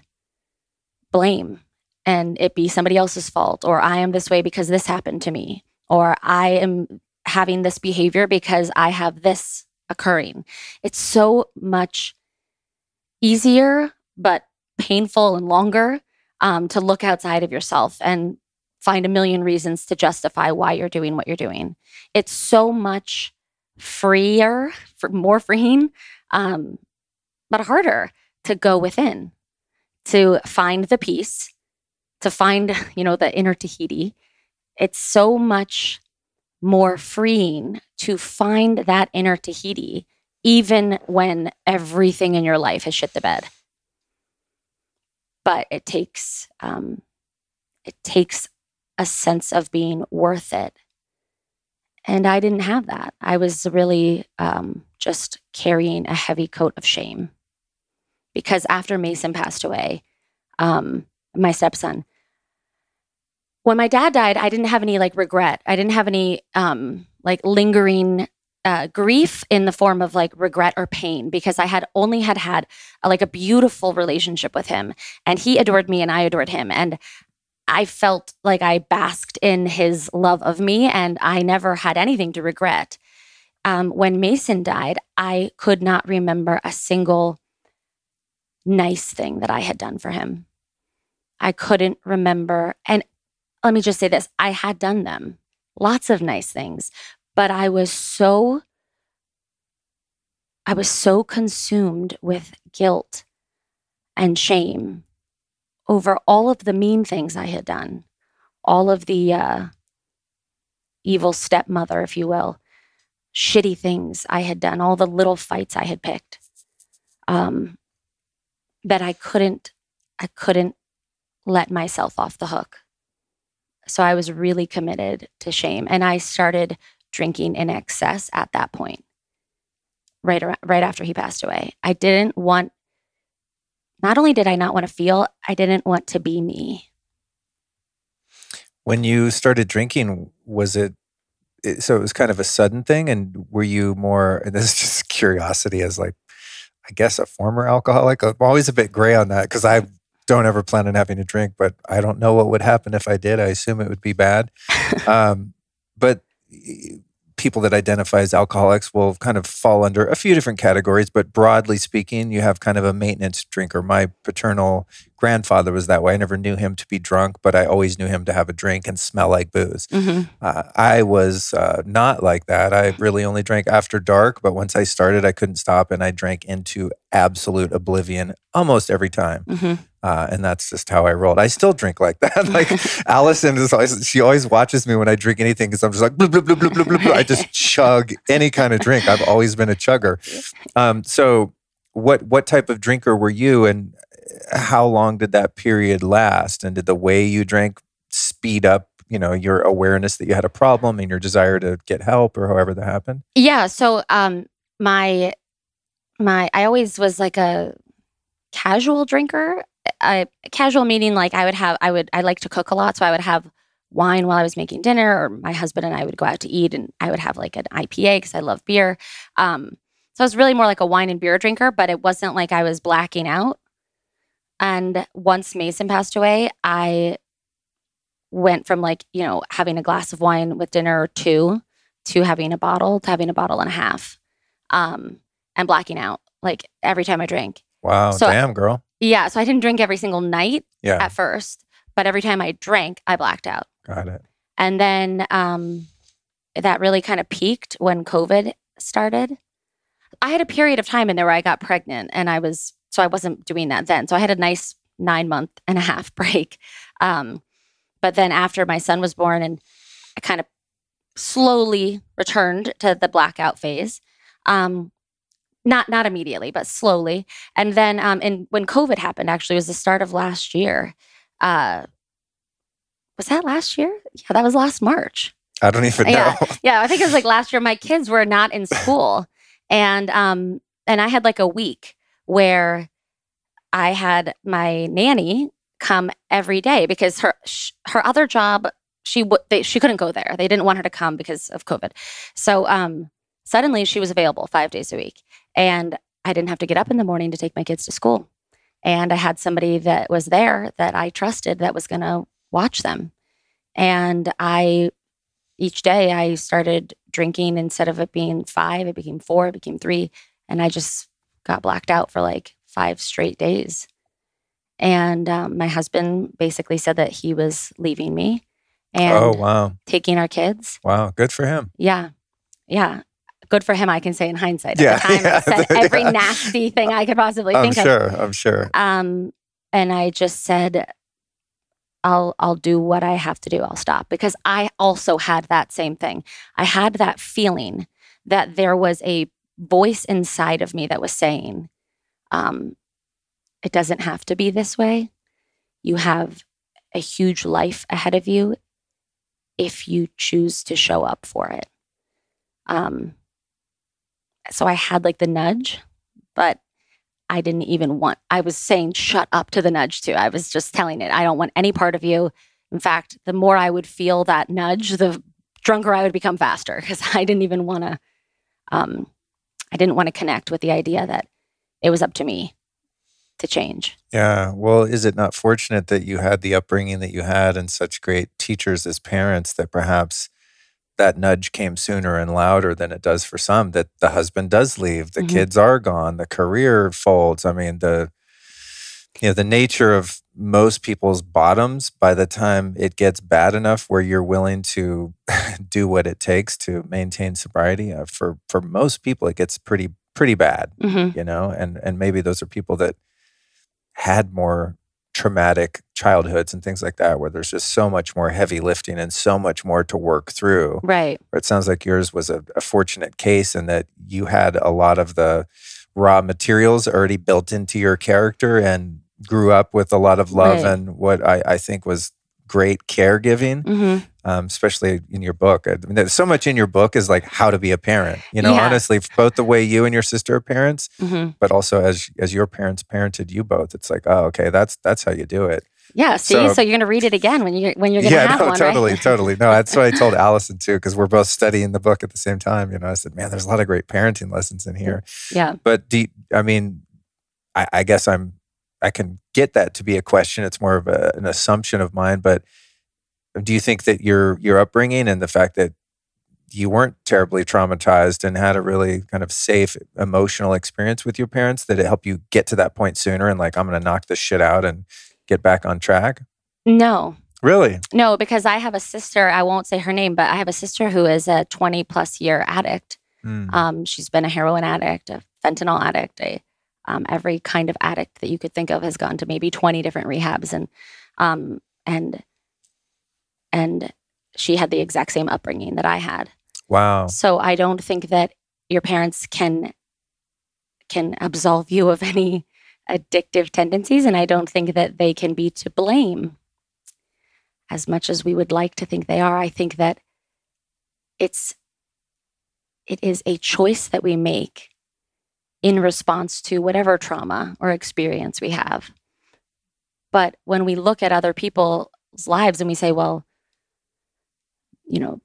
blame and it be somebody else's fault, or I am this way because this happened to me, or I am having this behavior because I have this occurring. It's so much easier, but painful and longer to look outside of yourself and find a million reasons to justify why you're doing what you're doing. It's so much freer, more freeing, but harder to go within, to find the peace, to find, the inner Tahiti. It's so much more freeing to find that inner Tahiti, even when everything in your life has shit the bed. But it takes a sense of being worth it. And I didn't have that. I was really just carrying a heavy coat of shame. Because after Mason passed away, my stepson, when my dad died, I didn't have any regret. I didn't have any lingering grief in the form of regret or pain, because I had only had a beautiful relationship with him, and he adored me and I adored him. And I felt like I basked in his love of me, and I never had anything to regret. When Mason died, I could not remember a single nice thing that I had done for him. I couldn't remember. And let me just say this, I had done them, lots of nice things, but I was so consumed with guilt and shame over all of the mean things I had done, all of the evil stepmother, if you will, shitty things I had done, all the little fights I had picked, that I couldn't let myself off the hook. So I was really committed to shame, and I started drinking in excess at that point, right after he passed away. I didn't want. Not only did I not want to feel, I didn't want to be me. When you started drinking, so it was kind of a sudden thing? And were you more, and this is just curiosity as I guess a former alcoholic? I'm always a bit gray on that because I don't ever plan on having a drink, but I don't know what would happen if I did. I assume it would be bad. But people that identify as alcoholics will kind of fall under a few different categories, but broadly speaking, you have kind of a maintenance drinker. My paternal grandfather was that way. I never knew him to be drunk, but I always knew him to have a drink and smell like booze. Mm-hmm. I was not like that. I really only drank after dark, but once I started, I couldn't stop, and I drank into absolute oblivion almost every time. Mm-hmm. And that's just how I rolled. I still drink like that. Allison she always watches me when I drink anything because I'm just like, blah, blah, blah, blah, blah, blah, blah. I just chug any kind of drink. I've always been a chugger. So what type of drinker were you, and how long did that period last? And did the way you drank speed up, your awareness that you had a problem and your desire to get help, or however that happened? Yeah. So I always was like a casual drinker. Casual meaning I like to cook a lot, so I would have wine while I was making dinner, or my husband and I would go out to eat, and I would have an IPA because I love beer. So I was really more like a wine and beer drinker, but it wasn't like I was blacking out. And once Mason passed away, I went from having a glass of wine with dinner or two to having a bottle and a half, and blacking out every time I drank. Wow, so, damn girl. Yeah, so I didn't drink every single night at first, but every time I drank, I blacked out. Got it. And then that really kind of peaked when COVID started. I had a period of time in there where I got pregnant, and I wasn't doing that then. So I had a nice 9.5-month break. But then after my son was born, and I kind of slowly returned to the blackout phase. Not immediately, but slowly. And then when COVID happened, actually, it was the start of last year. was that last year? Yeah, that was last March. I don't even know. Yeah, I think it was like last year. My kids were not in school, and I had like a week where I had my nanny come every day because her other job, she couldn't go there. They didn't want her to come because of COVID. So suddenly she was available 5 days a week, and I didn't have to get up in the morning to take my kids to school. And I had somebody that was there that I trusted that was going to watch them. And each day I started drinking. Instead of it being 5, it became 4, it became 3. And I just got blacked out for like 5 straight days. And my husband basically said that he was leaving me and taking our kids. Wow, good for him. Yeah. Good for him, I can say in hindsight. At the time, I said every nasty thing I could possibly think of. I'm sure. And I just said, I'll do what I have to do. I'll stop. Because I also had that same thing. I had that feeling that there was a voice inside of me that was saying, it doesn't have to be this way. You have a huge life ahead of you if you choose to show up for it. So I had like the nudge, but I didn't even I was saying shut up to the nudge too. I was just telling it, I don't want any part of you. In fact, the more I would feel that nudge, the drunker I would become faster, because I didn't even want to, I didn't want to connect with the idea that it was up to me to change. Yeah. Well, is it not fortunate that you had the upbringing that you had and such great teachers as parents that perhaps that nudge came sooner and louder than it does for some, that the husband does leave, the kids are gone, the career folds. I mean, the nature of most people's bottoms, by the time it gets bad enough where you're willing to do what it takes to maintain sobriety, for most people, it gets pretty bad, and maybe those are people that had more traumatic childhoods and things like that, where there's just so much more heavy lifting and so much more to work through. Right. Where it sounds like yours was a fortunate case in that you had a lot of the raw materials already built into your character and grew up with a lot of love and what I think was great caregiving, especially in your book. I mean, there's so much in your book is like how to be a parent, honestly, both the way you and your sister are parents, but also as your parents parented you both. It's like, oh, okay, that's how you do it. Yeah. See, so you're going to read it again when you're going to have one, right? Totally. No, that's what I told Allison too, because we're both studying the book at the same time. I said, man, there's a lot of great parenting lessons in here. Yeah. But I guess I can get that to be a question. It's more of an assumption of mine. But do you think that your upbringing and the fact that you weren't terribly traumatized and had a really kind of safe emotional experience with your parents, that it helped you get to that point sooner and like, I'm going to knock this shit out and get back on track? No. Really? No, because I have a sister, I won't say her name, but I have a sister who is a 20 plus year addict. She's been a heroin addict, a fentanyl addict, every kind of addict that you could think of has gone to maybe 20 different rehabs. And she had the exact same upbringing that I had. Wow. So I don't think that your parents can absolve you of any addictive tendencies. And I don't think that they can be to blame as much as we would like to think they are. I think that it is a choice that we make in response to whatever trauma or experience we have. But when we look at other people's lives and we say, well,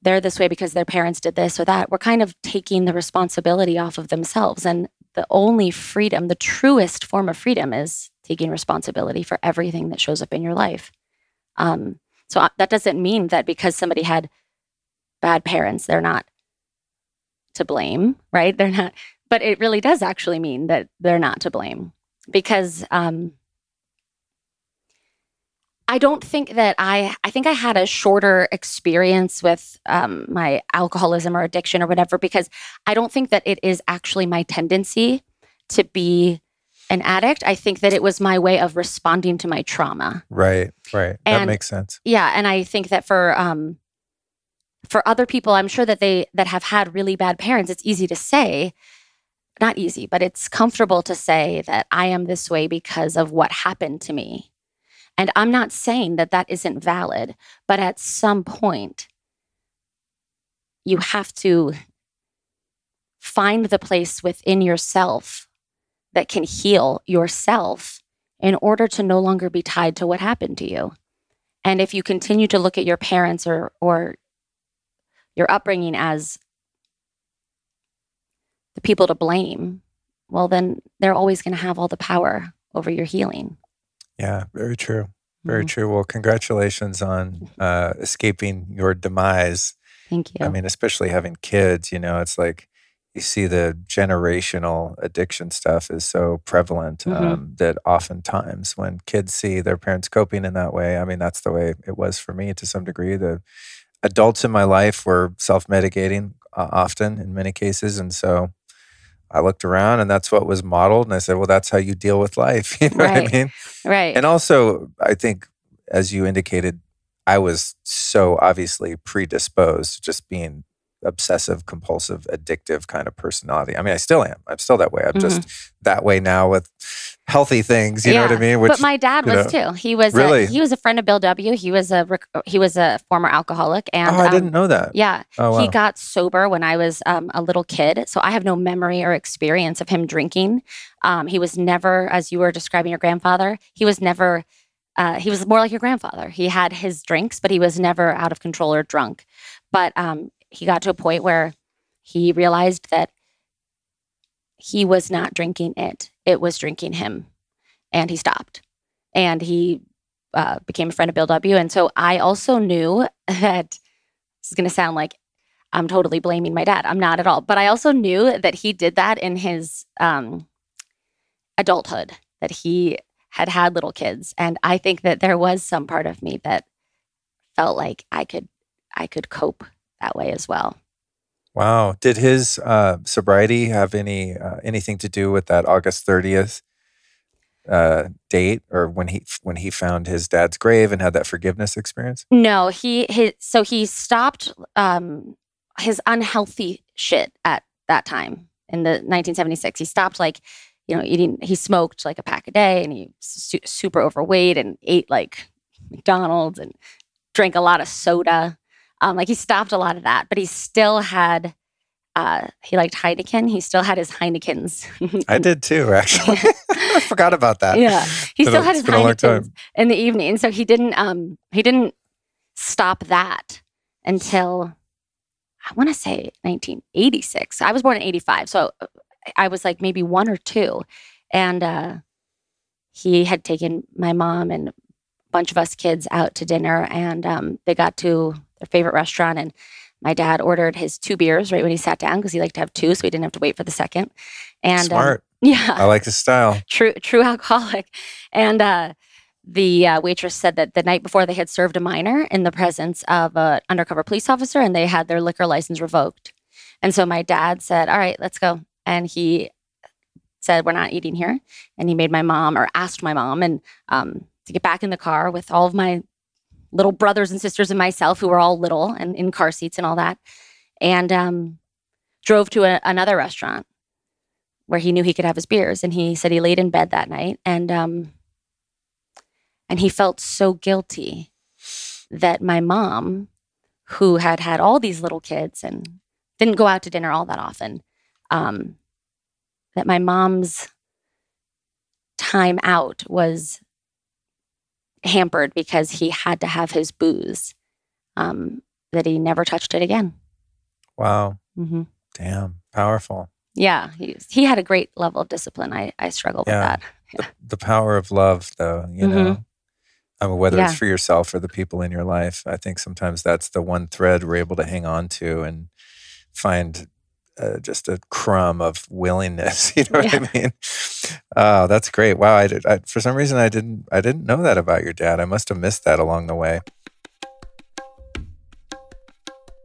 they're this way because their parents did this or that, we're kind of taking the responsibility off of themselves. And the only freedom, the truest form of freedom, is taking responsibility for everything that shows up in your life. So that doesn't mean that because somebody had bad parents, they're not to blame, right? They're not. But it really does actually mean that they're not to blame, because I don't think that I think I had a shorter experience with my alcoholism or addiction or whatever, because I don't think that it is actually my tendency to be an addict. I think that it was my way of responding to my trauma. Right. That makes sense. Yeah, and I think that for other people, I'm sure that have had really bad parents, it's easy to say. Not easy, but it's comfortable to say that I am this way because of what happened to me. And I'm not saying that that isn't valid, but at some point, you have to find the place within yourself that can heal yourself in order to no longer be tied to what happened to you. And if you continue to look at your parents or your upbringing as the people to blame, well, then they're always going to have all the power over your healing. Yeah, very true. Very true. Well, congratulations on escaping your demise. Thank you. I mean, especially having kids, it's like you see the generational addiction stuff is so prevalent that oftentimes when kids see their parents coping in that way, I mean, that's the way it was for me to some degree. The adults in my life were self-medicating often in many cases. And so I looked around and that's what was modeled. And I said, well, that's how you deal with life. You know what I mean? Right. And also, I think, as you indicated, I was so obviously predisposed to just being obsessive, compulsive, addictive kind of personality. I mean, I still am. I'm still that way. I'm just that way now with healthy things. You know what I mean? But my dad was too. He was really? He was a friend of Bill W. He was a former alcoholic. And I didn't know that. Yeah. Oh, wow. He got sober when I was a little kid. So I have no memory or experience of him drinking. He was never, as you were describing your grandfather, he was never, he was more like your grandfather. He had his drinks, but he was never out of control or drunk. But he got to a point where he realized that he was not drinking it. It was drinking him. And he stopped. And he became a friend of Bill W. And so I also knew that, this is going to sound like I'm totally blaming my dad. I'm not at all. But I also knew that he did that in his adulthood, that he had little kids. And I think that there was some part of me that felt like I could cope that way as well. Wow. Did his sobriety have anything to do with that August 30th date, or when he found his dad's grave and had that forgiveness experience? No, he stopped his unhealthy shit at that time in the 1976. He stopped eating. He smoked like a pack a day, and he was super overweight and ate like McDonald's and drank a lot of soda. He stopped a lot of that, but he still had, he liked Heineken. He still had his Heinekens. I did too, actually. I forgot about that. Yeah. He still had his Heinekens in the evening. So he didn't stop that until, I want to say 1986. I was born in 85. So I was like maybe 1 or 2. And he had taken my mom and a bunch of us kids out to dinner, and they got to their favorite restaurant, and my dad ordered his 2 beers right when he sat down because he liked to have 2, so he didn't have to wait for the second. And smart. Yeah, I like his style. True alcoholic. And the waitress said that the night before they had served a minor in the presence of an undercover police officer, and they had their liquor license revoked. And so my dad said, "All right, let's go." And he said, "We're not eating here." And he made my mom, or asked my mom, and to get back in the car with all of my little brothers and sisters and myself, who were all little and in car seats and all that, and drove to another restaurant where he knew he could have his beers. And he said he laid in bed that night, and he felt so guilty that my mom, who had all these little kids and didn't go out to dinner all that often, that my mom's time out was hampered because he had to have his booze, that he never touched it again. Wow. Mm-hmm. Damn. Powerful. Yeah. He had a great level of discipline. I struggled with that. Yeah. The power of love, though, you know, I mean, whether it's for yourself or the people in your life, I think sometimes that's the one thread we're able to hang on to and find just a crumb of willingness. You know what I mean? Oh, that's great. Wow. I for some reason, I didn't know that about your dad. I must have missed that along the way.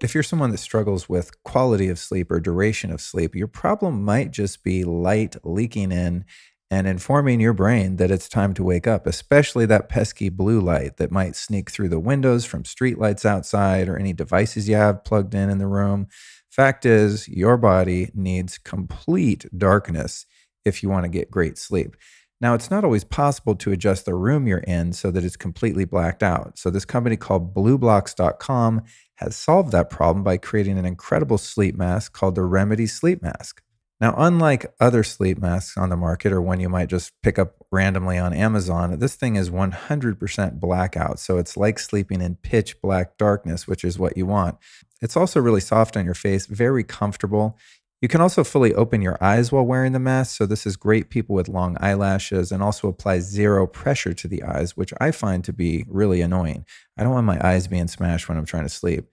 If you're someone that struggles with quality of sleep or duration of sleep, your problem might just be light leaking in and informing your brain that it's time to wake up, especially that pesky blue light that might sneak through the windows from street lights outside or any devices you have plugged in the room. Fact is, your body needs complete darkness if you want to get great sleep. Now, it's not always possible to adjust the room you're in so that it's completely blacked out. So this company called blueblocks.com has solved that problem by creating an incredible sleep mask called the Remedy Sleep Mask. Now, unlike other sleep masks on the market or one you might just pick up randomly on Amazon, this thing is 100% blackout. So it's like sleeping in pitch black darkness, which is what you want. It's also really soft on your face, very comfortable. You can also fully open your eyes while wearing the mask. So this is great people with long eyelashes, and also applies zero pressure to the eyes, which I find to be really annoying. I don't want my eyes being smashed when I'm trying to sleep.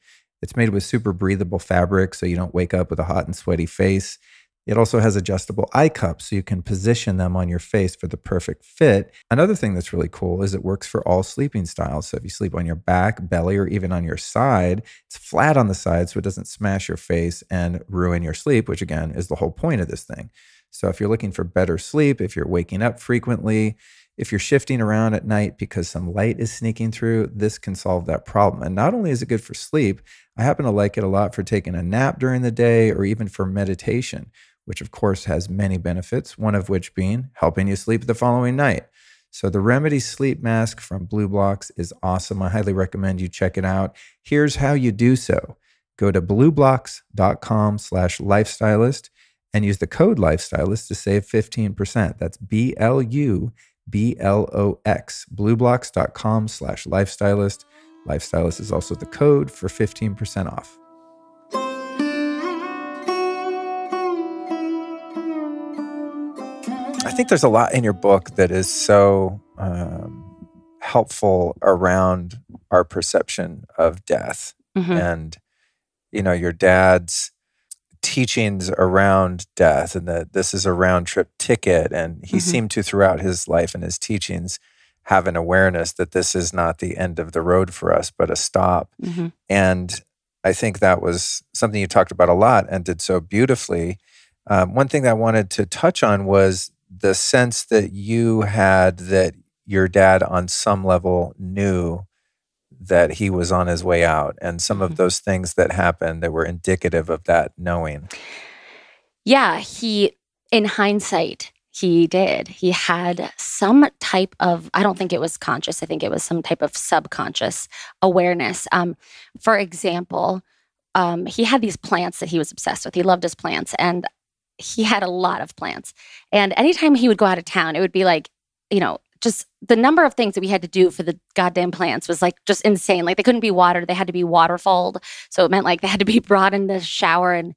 It's made with super breathable fabric, so you don't wake up with a hot and sweaty face. It also has adjustable eye cups, so you can position them on your face for the perfect fit. Another thing that's really cool is it works for all sleeping styles. So if you sleep on your back, belly, or even on your side, it's flat on the side so it doesn't smash your face and ruin your sleep, which again is the whole point of this thing. So if you're looking for better sleep, if you're waking up frequently, if you're shifting around at night because some light is sneaking through, this can solve that problem. And not only is it good for sleep, I happen to like it a lot for taking a nap during the day or even for meditation, which of course has many benefits, one of which being helping you sleep the following night. So the Remedy Sleep Mask from Blue Blocks is awesome. I highly recommend you check it out. Here's how you do so. Go to blueblocks.com/lifestylist and use the code lifestylist to save 15%. That's BLUBLOX, blueblocks.com/lifestylist. Lifestylist is also the code for 15% off. I think there's a lot in your book that is so helpful around our perception of death. Mm-hmm. And, your dad's teachings around death, and that this is a round trip ticket. And he seemed to, throughout his life and his teachings, have an awareness that this is not the end of the road for us, but a stop. Mm-hmm. And I think that was something you talked about a lot and did so beautifully. One thing that I wanted to touch on was the sense that you had that your dad on some level knew that he was on his way out, and some of those things that happened that were indicative of that knowing. Yeah, in hindsight, he did. He had some type of, I don't think it was conscious, I think it was some type of subconscious awareness. For example, he had these plants that he was obsessed with. He loved his plants, and he had a lot of plants. And anytime he would go out of town, it would be like, just the number of things that we had to do for the goddamn plants was like just insane. Like they couldn't be watered. They had to be waterfalled. So it meant like they had to be brought in the shower and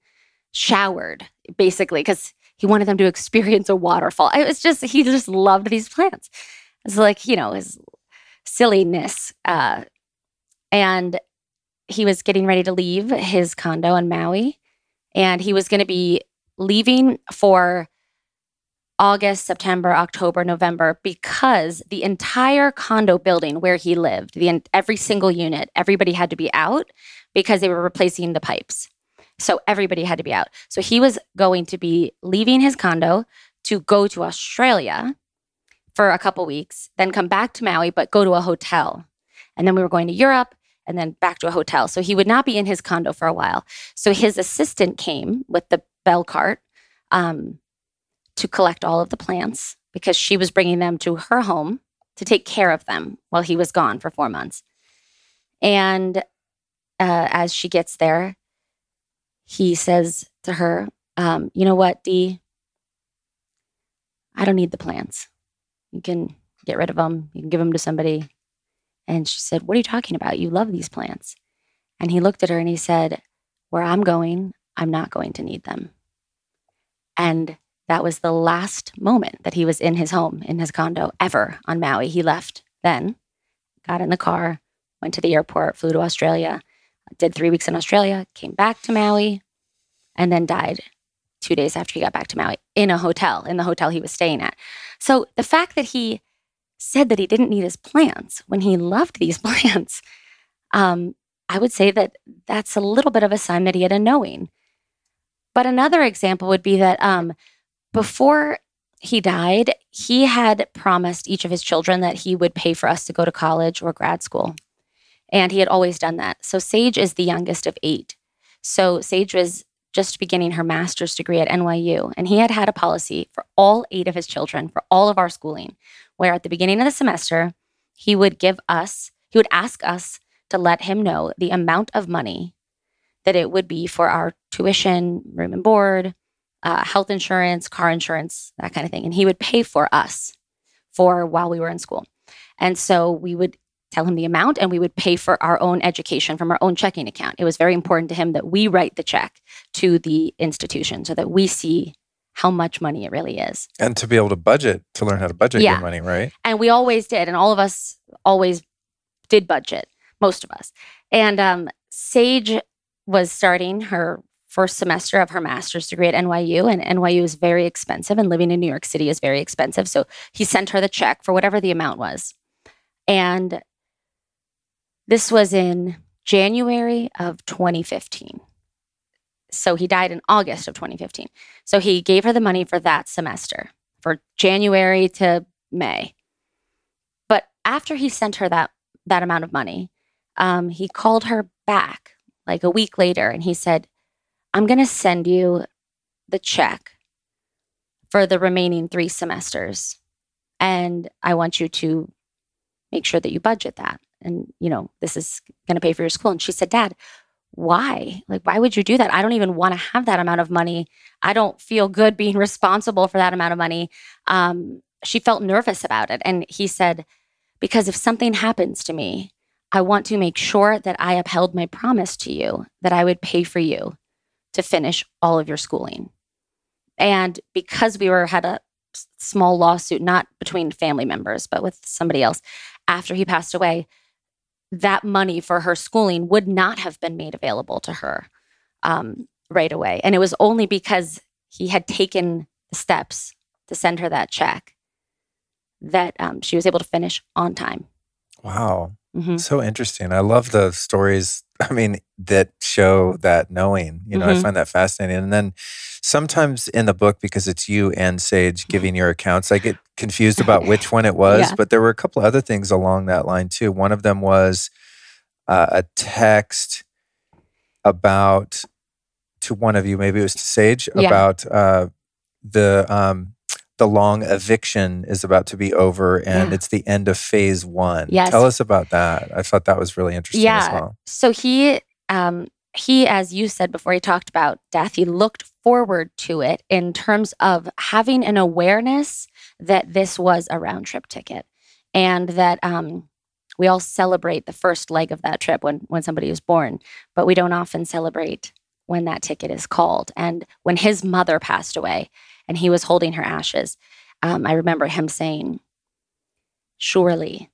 showered basically because he wanted them to experience a waterfall. He just loved these plants. It's like, his silliness. And he was getting ready to leave his condo in Maui, and he was going to be leaving for August, September, October, November, because the entire condo building where he lived, every single unit, everybody had to be out because they were replacing the pipes. So everybody had to be out. So he was going to be leaving his condo to go to Australia for a couple weeks, then come back to Maui, but go to a hotel. And then we were going to Europe and then back to a hotel. So he would not be in his condo for a while. So his assistant came with the bell cart to collect all of the plants because she was bringing them to her home to take care of them while he was gone for 4 months. And as she gets there, he says to her, you know what, Dee? I don't need the plants. You can get rid of them. You can give them to somebody. And she said, what are you talking about? You love these plants. And he looked at her and he said, where I'm going, I'm not going to need them. And that was the last moment that he was in his home, in his condo, ever on Maui. He left then, got in the car, went to the airport, flew to Australia, did 3 weeks in Australia, came back to Maui, and then died 2 days after he got back to Maui in the hotel he was staying at. So the fact that he said that he didn't need his plants when he loved these plants, I would say that that's a little bit of a sign that he had a knowing. But another example would be that before he died, he had promised each of his children that he would pay for us to go to college or grad school. And he had always done that. So Sage is the youngest of 8. So Sage was just beginning her master's degree at NYU. And he had had a policy for all 8 of his children, for all of our schooling, where at the beginning of the semester, he would ask us to let him know the amount of money that it would be for our tuition, room and board, health insurance, car insurance, that kind of thing. And he would pay for us for while we were in school. And so we would tell him the amount and we would pay for our own education from our own checking account. It was very important to him that we write the check to the institution so that we see how much money it really is. And to be able to budget, to learn how to budget your money, right? And we always did. And all of us always did budget, most of us. And Sage was starting her first semester of her master's degree at NYU, and NYU is very expensive, and living in New York City is very expensive. So he sent her the check for whatever the amount was. And this was in January of 2015. So he died in August of 2015. So he gave her the money for that semester, for January to May. But after he sent her that amount of money, he called her back like a week later, and he said, I'm going to send you the check for the remaining 3 semesters. And I want you to make sure that you budget that. And, this is going to pay for your school. And she said, Dad, why? Like, why would you do that? I don't even want to have that amount of money. I don't feel good being responsible for that amount of money. She felt nervous about it. And he said, because if something happens to me, I want to make sure that I upheld my promise to you that I would pay for you to finish all of your schooling. And because we had a small lawsuit, not between family members, but with somebody else, after he passed away, that money for her schooling would not have been made available to her right away. And it was only because he had taken the steps to send her that check that she was able to finish on time. Wow. Mm-hmm. So interesting. I love the stories, that show that knowing, I find that fascinating. And then sometimes in the book, because it's you and Sage giving your accounts, I get confused about which one it was, but there were a couple other things along that line too. One of them was a text to one of you, maybe it was to Sage, about the long eviction is about to be over and it's the end of phase 1. Yes. Tell us about that. I thought that was really interesting as well. So he, as you said before, he talked about death. He looked forward to it in terms of having an awareness that this was a round trip ticket and that we all celebrate the first leg of that trip when somebody is born, but we don't often celebrate when that ticket is called. And when his mother passed away, and he was holding her ashes, I remember him saying, surely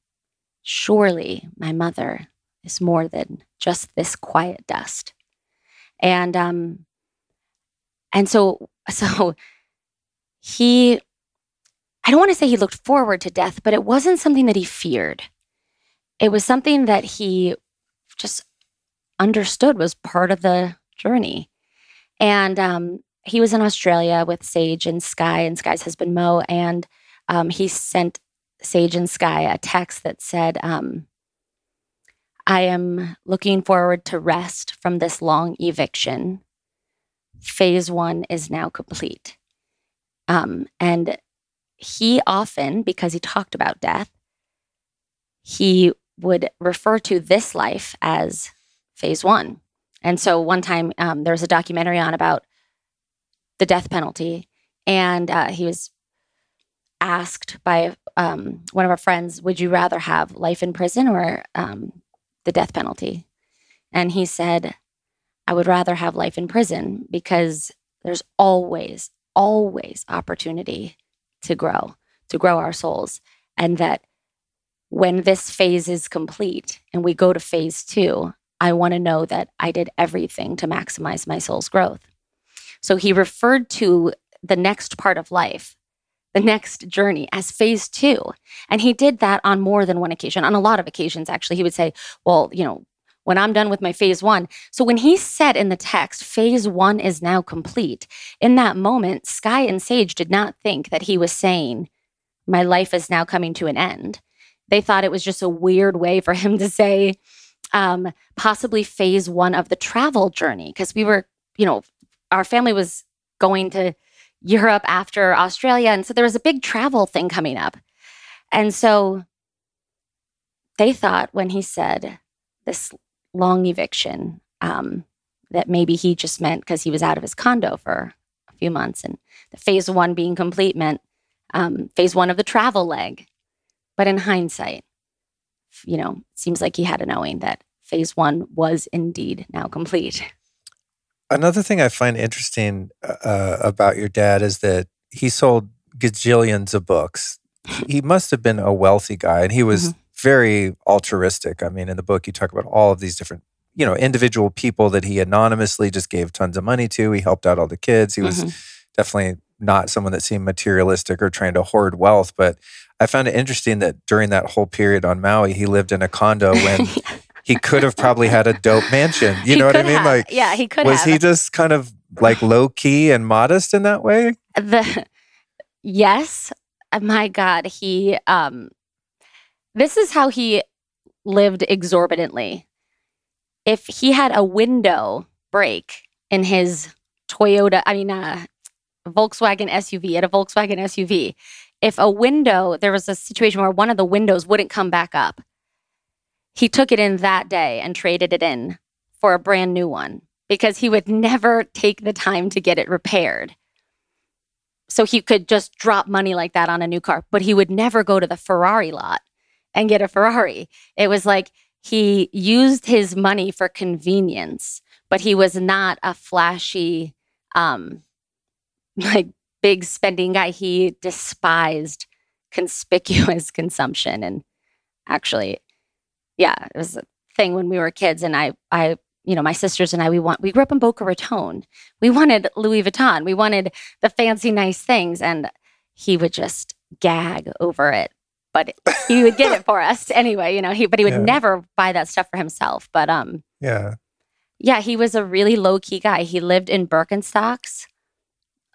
my mother is more than just this quiet dust. And so he, I don't want to say he looked forward to death, but it wasn't something that he feared. It was something that he just understood was part of the journey. And he was in Australia with Sage and Sky's husband Mo, and he sent Sage and Sky a text that said, I am looking forward to rest from this long eviction. Phase 1 is now complete. And he often, because he talked about death, he would refer to this life as phase 1. And so one time there was a documentary on about the death penalty, and he was asked by one of our friends, would you rather have life in prison or the death penalty? And he said, I would rather have life in prison because there's always opportunity to grow our souls. And that when this phase is complete and we go to phase 2, I want to know that I did everything to maximize my soul's growth. So he referred to the next part of life, the next journey, as phase 2. And he did that on more than one occasion, on a lot of occasions, actually. He would say, well, when I'm done with my phase 1. So when he said in the text, phase 1 is now complete, in that moment, Sky and Sage did not think that he was saying, my life is now coming to an end. They thought it was just a weird way for him to say, possibly phase 1 of the travel journey, because we were, our family was going to Europe after Australia. And so there was a big travel thing coming up. And so they thought when he said this long eviction, that maybe he just meant because he was out of his condo for a few months, and the phase one being complete meant phase one of the travel leg. But in hindsight, it seems like he had a knowing that phase one was indeed now complete. Another thing I find interesting about your dad is that he sold gajillions of books. He must have been a wealthy guy, and he was very altruistic. I mean, in the book, you talk about all of these different, individual people that he anonymously just gave tons of money to. He helped out all the kids. He was definitely not someone that seemed materialistic or trying to hoard wealth. But I found it interesting that during that whole period on Maui, he lived in a condo when he could have probably had a dope mansion. You know what I mean? Like, yeah, he could have. Was he just kind of like low key and modest in that way? Yes. My God, this is how he lived exorbitantly. If he had a window break in his Volkswagen SUV, at a Volkswagen SUV, if there was a situation where one of the windows wouldn't come back up, he took it in that day and traded it in for a brand new one because he would never take the time to get it repaired. So he could just drop money like that on a new car, but he would never go to the Ferrari lot and get a Ferrari. It was like he used his money for convenience, but he was not a flashy, big spending guy. He despised conspicuous consumption. And actually, yeah, it was a thing when we were kids. And I my sisters and I, we grew up in Boca Raton. We wanted Louis Vuitton. We wanted the fancy, nice things. And he would just gag over it. But he would get it for us anyway, but he would never buy that stuff for himself. But he was a really low key guy. He lived in Birkenstocks,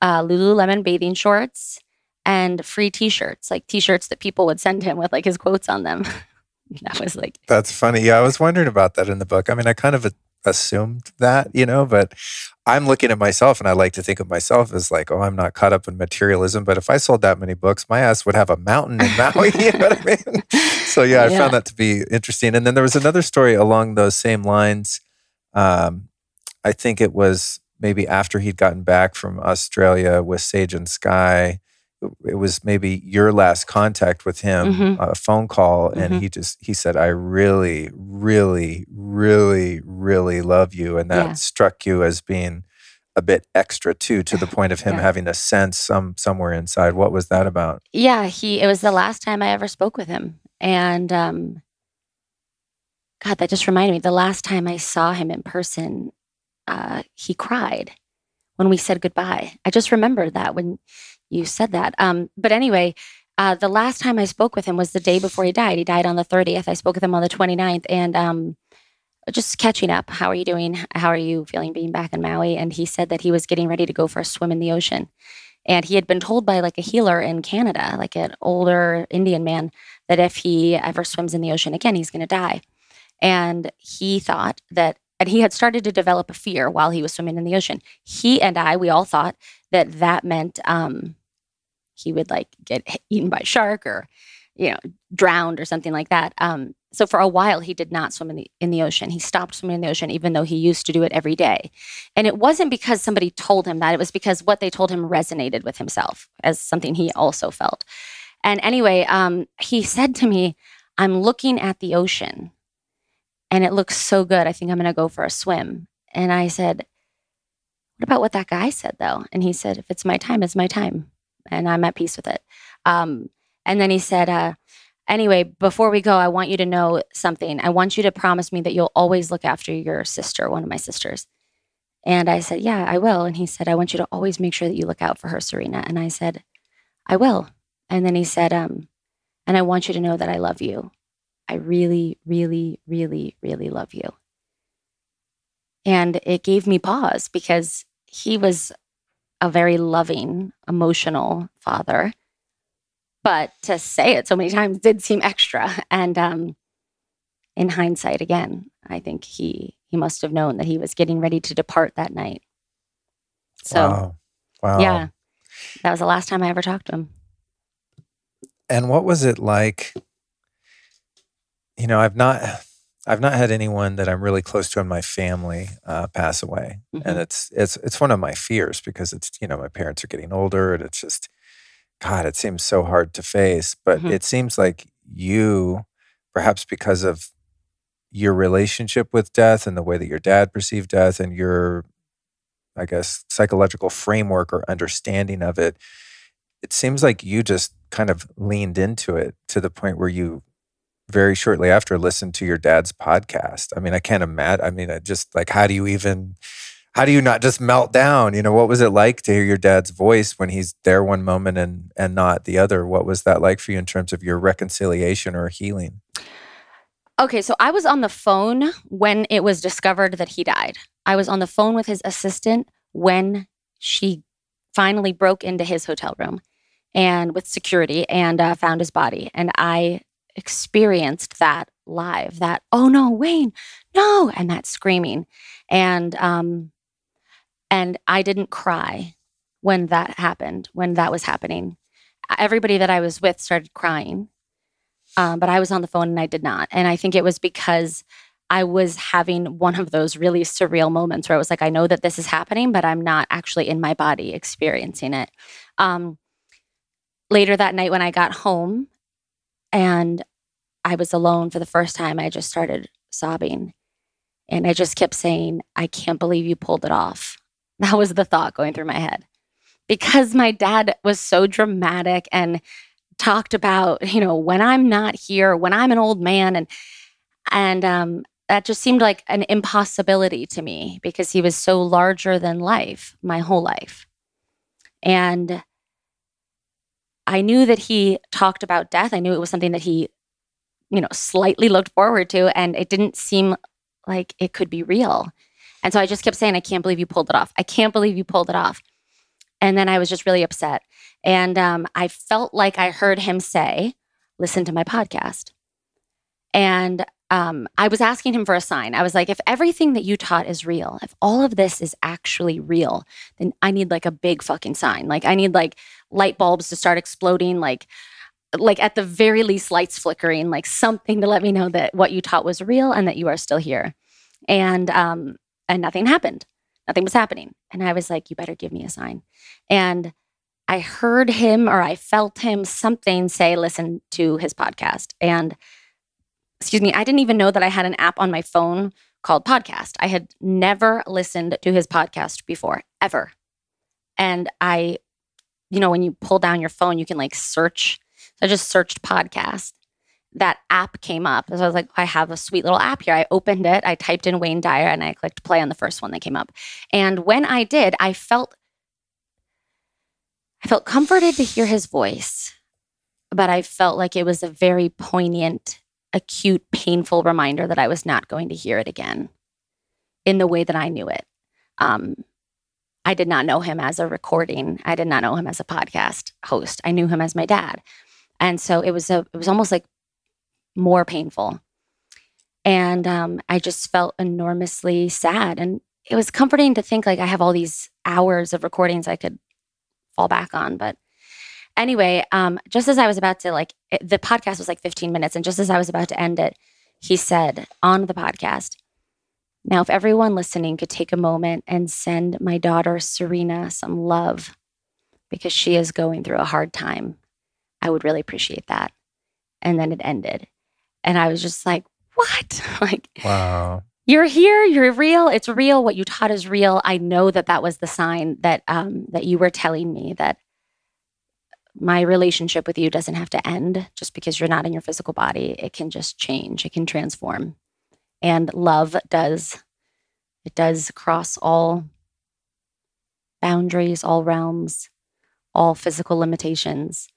Lululemon bathing shorts, and free T-shirts, like T-shirts that people would send him with like his quotes on them. That's funny. Yeah, I was wondering about that in the book. I mean, I kind of assumed that, but I'm looking at myself and I like to think of myself as like, oh, I'm not caught up in materialism. But if I sold that many books, my ass would have a mountain in Maui. You know what I mean? So I found that to be interesting. And then there was another story along those same lines. I think it was maybe after he'd gotten back from Australia with Sage and Sky. It was maybe your last contact with him, a phone call. And he said, I really, really, really, really love you. And that struck you as being a bit extra too, to the point of him having a sense somewhere inside. What was that about? Yeah, it was the last time I ever spoke with him. And God, that just reminded me, the last time I saw him in person, he cried when we said goodbye. I just remembered that when you said that. But anyway, the last time I spoke with him was the day before he died. He died on the 30th. I spoke with him on the 29th. And just catching up. How are you doing? How are you feeling being back in Maui? And he said that he was getting ready to go for a swim in the ocean. And he had been told by like a healer in Canada, like an older Indian man, that if he ever swims in the ocean again, he's going to die. And he thought that, and he had started to develop a fear while he was swimming in the ocean. He and we all thought that meant he would like get eaten by a shark or, drowned or something like that. So for a while, he did not swim in the ocean. He stopped swimming in the ocean, even though he used to do it every day. And it wasn't because somebody told him that. It was because what they told him resonated with himself as something he also felt. And anyway, he said to me, I'm looking at the ocean and it looks so good. I think I'm going to go for a swim. And I said, what about what that guy said though? And he said, if it's my time, it's my time. And I'm at peace with it. And then he said, anyway, before we go, I want you to know something. I want you to promise me that you'll always look after your sister, one of my sisters. And I said, yeah, I will. And he said, I want you to always make sure that you look out for her, Serena. And I said, I will. And then he said, and I want you to know that I love you. I really, really, really, really love you. And it gave me pause because he was a very loving, emotional father. But to say it so many times did seem extra. And in hindsight, again, I think he must have known that he was getting ready to depart that night. So, Wow. yeah, that was the last time I ever talked to him. And what was it like? I've not had anyone that I'm really close to in my family pass away, and it's one of my fears because it's my parents are getting older, and it's just God, it seems so hard to face. But it seems like you, perhaps because of your relationship with death and the way that your dad perceived death and your, I guess, psychological framework or understanding of it, it seems like you just kind of leaned into it to the point where you very shortly after listened to your dad's podcast. I mean, I can't imagine. I mean, I just like, how do you not just melt down? What was it like to hear your dad's voice when he's there one moment and not the other? What was that like for you in terms of your reconciliation or healing? Okay, so I was on the phone when it was discovered that he died. I was on the phone with his assistant when she finally broke into his hotel room and with security and found his body. And I experienced that live, that, oh no, Wayne, no, and that screaming. And I didn't cry when that happened, when that was happening. Everybody that I was with started crying. But I was on the phone and I did not. And I think it was because I was having one of those really surreal moments where I was like, I know that this is happening, but I'm not actually in my body experiencing it. Later that night when I got home and I was alone for the first time, I just started sobbing. And I just kept saying, I can't believe you pulled it off. That was the thought going through my head. Because my dad was so dramatic and talked about, when I'm not here, when I'm an old man. And that just seemed like an impossibility to me because he was so larger than life my whole life. And I knew that he talked about death. I knew it was something that he, slightly looked forward to, and it didn't seem like it could be real. And so I just kept saying, I can't believe you pulled it off. I can't believe you pulled it off. And then I was just really upset. And I felt like I heard him say, listen to my podcast. And I was asking him for a sign. I was like, if everything that you taught is real, if all of this is actually real, then I need like a big fucking sign. Like I need like light bulbs to start exploding, like at the very least lights flickering, like something to let me know that what you taught was real and that you are still here. And nothing happened. Nothing was happening. And I was like, you better give me a sign. And I heard him, or I felt him, something say, listen to his podcast. And excuse me, I didn't even know that I had an app on my phone called Podcast. I had never listened to his podcast before, ever. And when you pull down your phone, you can like search. So I just searched podcast. That app came up. So I was like, I have a sweet little app here. I opened it. I typed in Wayne Dyer and I clicked play on the first one that came up. And when I did, I felt comforted to hear his voice, but I felt like it was a very poignant, acute, painful reminder that I was not going to hear it again in the way that I knew it. I did not know him as a recording. I did not know him as a podcast host. I knew him as my dad. And so it was almost like more painful. And I just felt enormously sad. And it was comforting to think like I have all these hours of recordings I could fall back on. But anyway, just as I was about to the podcast was like 15 minutes. And just as I was about to end it, he said on the podcast, now, if everyone listening could take a moment and send my daughter, Serena, some love because she is going through a hard time, I would really appreciate that. And then it ended. And I was just like, what? Like, wow. You're here. You're real. It's real. What you taught is real. I know that was the sign that that you were telling me that my relationship with you doesn't have to end just because you're not in your physical body. It can just change. It can transform. And love does. It does cross all boundaries, all realms, all physical limitations.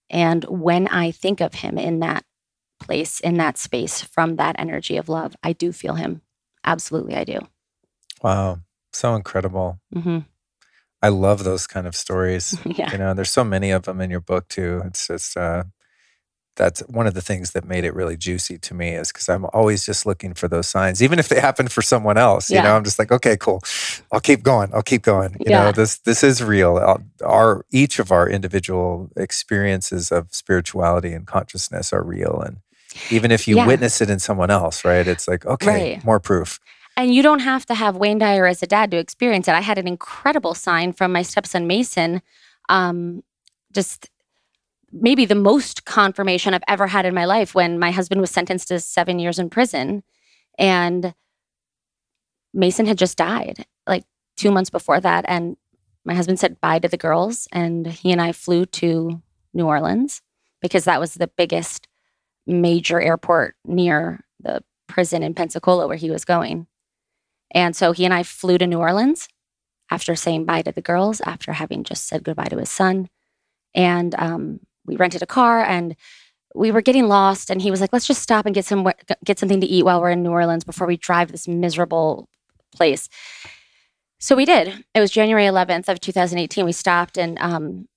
And when I think of him in that place, in that space, from that energy of love, I do feel him. Absolutely, I do. Wow. So incredible. Mm-hmm. I love those kind of stories. Yeah. There's so many of them in your book too. It's just, that's one of the things that made it really juicy to me, is because I'm always just looking for those signs, even if they happen for someone else. You know, I'm just like, okay, cool. I'll keep going. You know, this is real. Each of our individual experiences of spirituality and consciousness are real. And even if you witness it in someone else, right? It's like, okay, more proof. And you don't have to have Wayne Dyer as a dad to experience it. I had an incredible sign from my stepson, Mason, just maybe the most confirmation I've ever had in my life, when my husband was sentenced to 7 years in prison. And Mason had just died like 2 months before that. And my husband said bye to the girls, and he and I flew to New Orleans because that was the biggest major airport near the prison in Pensacola where he was going. And so he and I flew to New Orleans after saying bye to the girls, after having just said goodbye to his son. And we rented a car, and we were getting lost. And he was like, let's just stop and get something to eat while we're in New Orleans before we drive this miserable place. So we did. It was January 11th of 2018. We stopped, and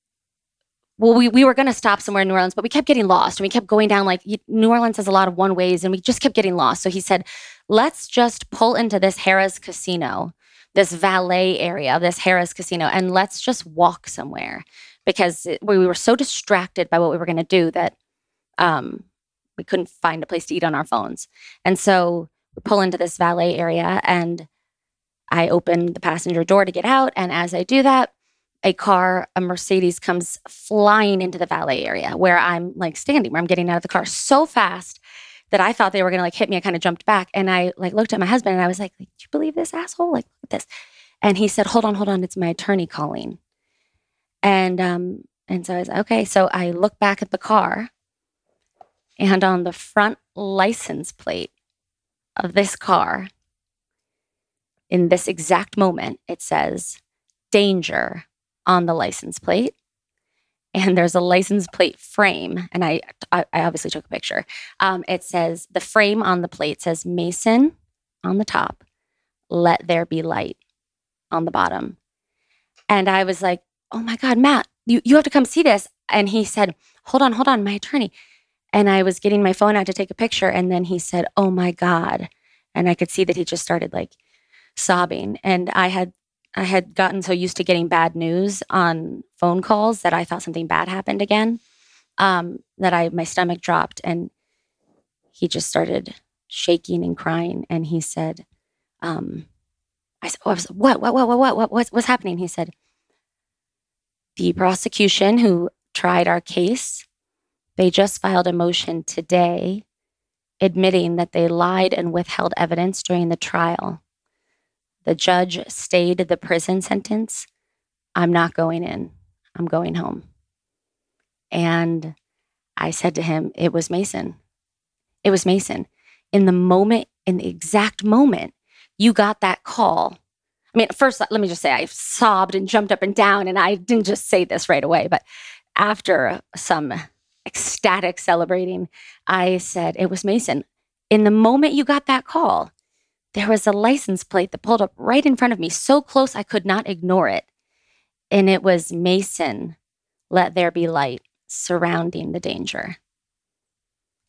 we were going to stop somewhere in New Orleans, but we kept getting lost, and we kept going down, like, New Orleans has a lot of one ways, and we just kept getting lost. So he said, let's just pull into this Harrah's Casino, this valet area of this Harrah's Casino, and let's just walk somewhere, because we were so distracted by what we were going to do that we couldn't find a place to eat on our phones. And so we pull into this valet area, and I open the passenger door to get out. And as I do that, a Mercedes comes flying into the valet area where I'm like standing, where I'm getting out of the car so fast that I thought they were going to like hit me. I kind of jumped back, and I like looked at my husband, and I was like, do you believe this asshole? Like, look at this. And he said, hold on. It's my attorney calling. And so I was like, okay. So I look back at the car, and on the front license plate of this car, in this exact moment, it says danger on the license plate. And there's a license plate frame. And I obviously took a picture. It says, the frame on the plate says Mason on the top, let there be light on the bottom. And I was like, oh my God, Matt, you have to come see this. And he said, hold on, my attorney. And I was getting my phone out to take a picture. And then he said, oh my God. And I could see that he just started like sobbing. And I had gotten so used to getting bad news on phone calls that I thought something bad happened again, that my stomach dropped, and he just started shaking and crying. And he said, I was what's happening? He said, the prosecution who tried our case, they just filed a motion today admitting that they lied and withheld evidence during the trial. The judge stayed the prison sentence. I'm not going in. I'm going home. And I said to him, it was Mason. It was Mason. In the exact moment you got that call. I mean, first, let me just say, I sobbed and jumped up and down, and I didn't just say this right away, but after some ecstatic celebrating, I said, it was Mason. In the moment you got that call, there was a license plate that pulled up right in front of me, so close I could not ignore it. And it was Mason, let there be light, surrounding the danger.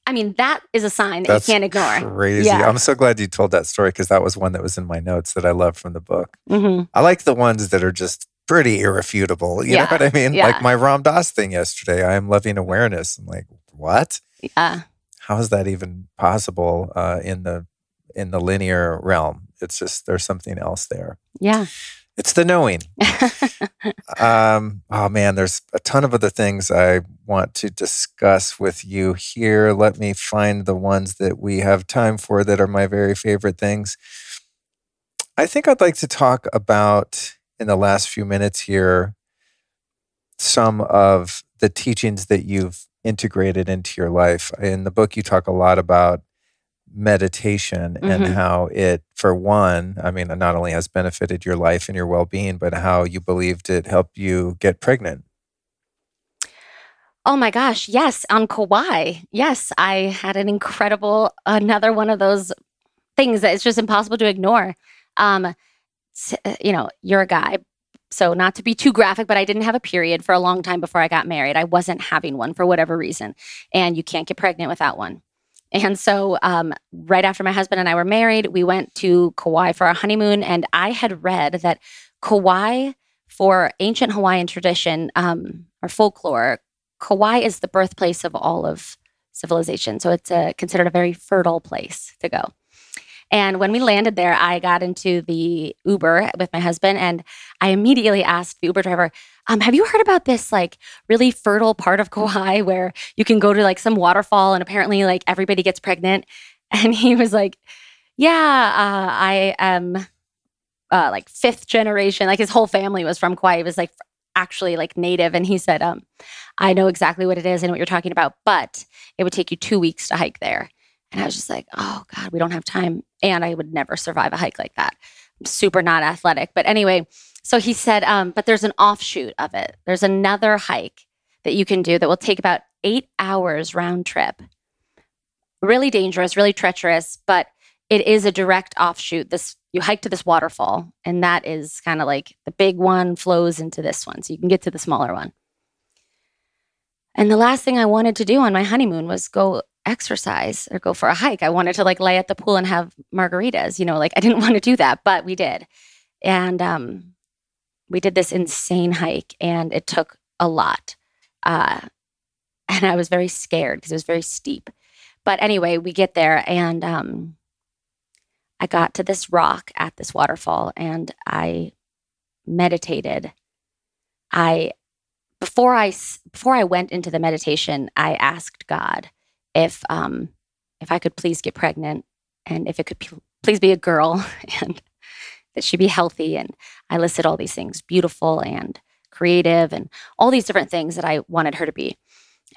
I mean, that is a sign that you can't ignore. Crazy. Yeah. I'm so glad you told that story, because that was one that was in my notes that I love from the book. Mm-hmm. I like the ones that are just pretty irrefutable. You know what I mean? Yeah. Like my Ram Dass thing yesterday, I am loving awareness. I'm like, what? Yeah. How is that even possible in the linear realm? It's just, there's something else there. Yeah. It's the knowing. Oh man, there's a ton of other things I want to discuss with you here. Let me find the ones that we have time for that are my very favorite things. I think I'd like to talk about, in the last few minutes here, some of the teachings that you've integrated into your life. In the book, you talk a lot about meditation and how it, for one, I mean, not only has benefited your life and your well-being, but how you believed it helped you get pregnant. Oh my gosh, yes, on Kauai. Yes, I had another one of those things that it's just impossible to ignore. You're a guy, So not to be too graphic, but I didn't have a period for a long time before I got married. I wasn't having one for whatever reason. And you can't get pregnant without one. And so right after my husband and I were married, we went to Kauai for our honeymoon. And I had read that Kauai, for ancient Hawaiian tradition or folklore, Kauai is the birthplace of all of civilization. So it's considered a very fertile place to go. And when we landed there, I got into the Uber with my husband, and I immediately asked the Uber driver, have you heard about this like really fertile part of Kauai where you can go to like some waterfall and apparently like everybody gets pregnant? And he was like, yeah, I am like 5th generation. Like his whole family was from Kauai. He was like actually like native. And he said, I know exactly what it is and what you're talking about, but it would take you 2 weeks to hike there. And I was just like, oh God, we don't have time. And I would never survive a hike like that. I'm super not athletic. But anyway, so he said, but there's an offshoot of it. There's another hike that you can do that will take about 8 hours round trip. Really dangerous, really treacherous, but it is a direct offshoot. You hike to this waterfall, and that is kind of like the big one flows into this one. So you can get to the smaller one. And the last thing I wanted to do on my honeymoon was go exercise or go for a hike. I wanted to like lay at the pool and have margaritas, like I didn't want to do that, but we did. And we did this insane hike, and it took a lot. And I was very scared because it was very steep. But anyway, we get there, and I got to this rock at this waterfall, and I meditated. Before I went into the meditation, I asked God if I could please get pregnant, and if it could please be a girl, and that she'd be healthy. And I listed all these things, beautiful and creative, and all these different things that I wanted her to be.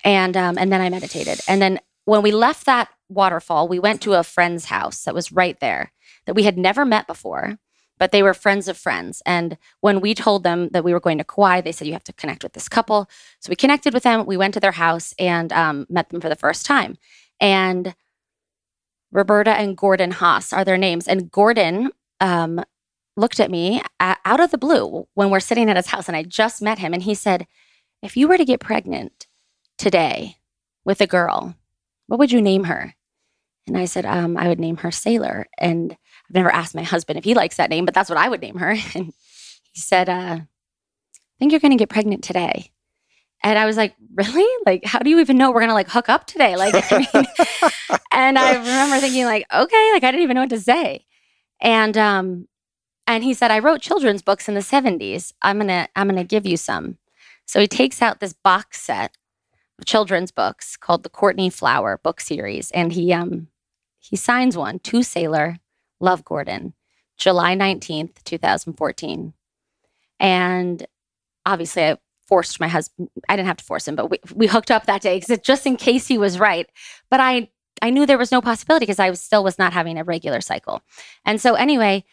And then I meditated. And then when we left that waterfall, we went to a friend's house that was right there that we had never met before, but they were friends of friends. And when we told them that we were going to Kauai, they said, you have to connect with this couple. So we connected with them. We went to their house and met them for the first time. And Roberta and Gordon Haas are their names. And Gordon looked at me out of the blue when we're sitting at his house, and I just met him. And he said, if you were to get pregnant today with a girl, what would you name her? And I said, I would name her Sailor. And I've never asked my husband if he likes that name, but that's what I would name her. And he said, I think you're going to get pregnant today. And I was like, really? Like, how do you even know we're going to like hook up today? Like, I mean, and I remember thinking like, okay, like I didn't even know what to say. And he said, I wrote children's books in the 70s. I'm going to give you some. So he takes out this box set of children's books called the Courtney Flower book series. And he signs one to Sailor, Love Gordon, July 19th, 2014. And obviously I forced my husband, I didn't have to force him, but we hooked up that day because just in case he was right. But I knew there was no possibility because I still was not having a regular cycle. And so anyway,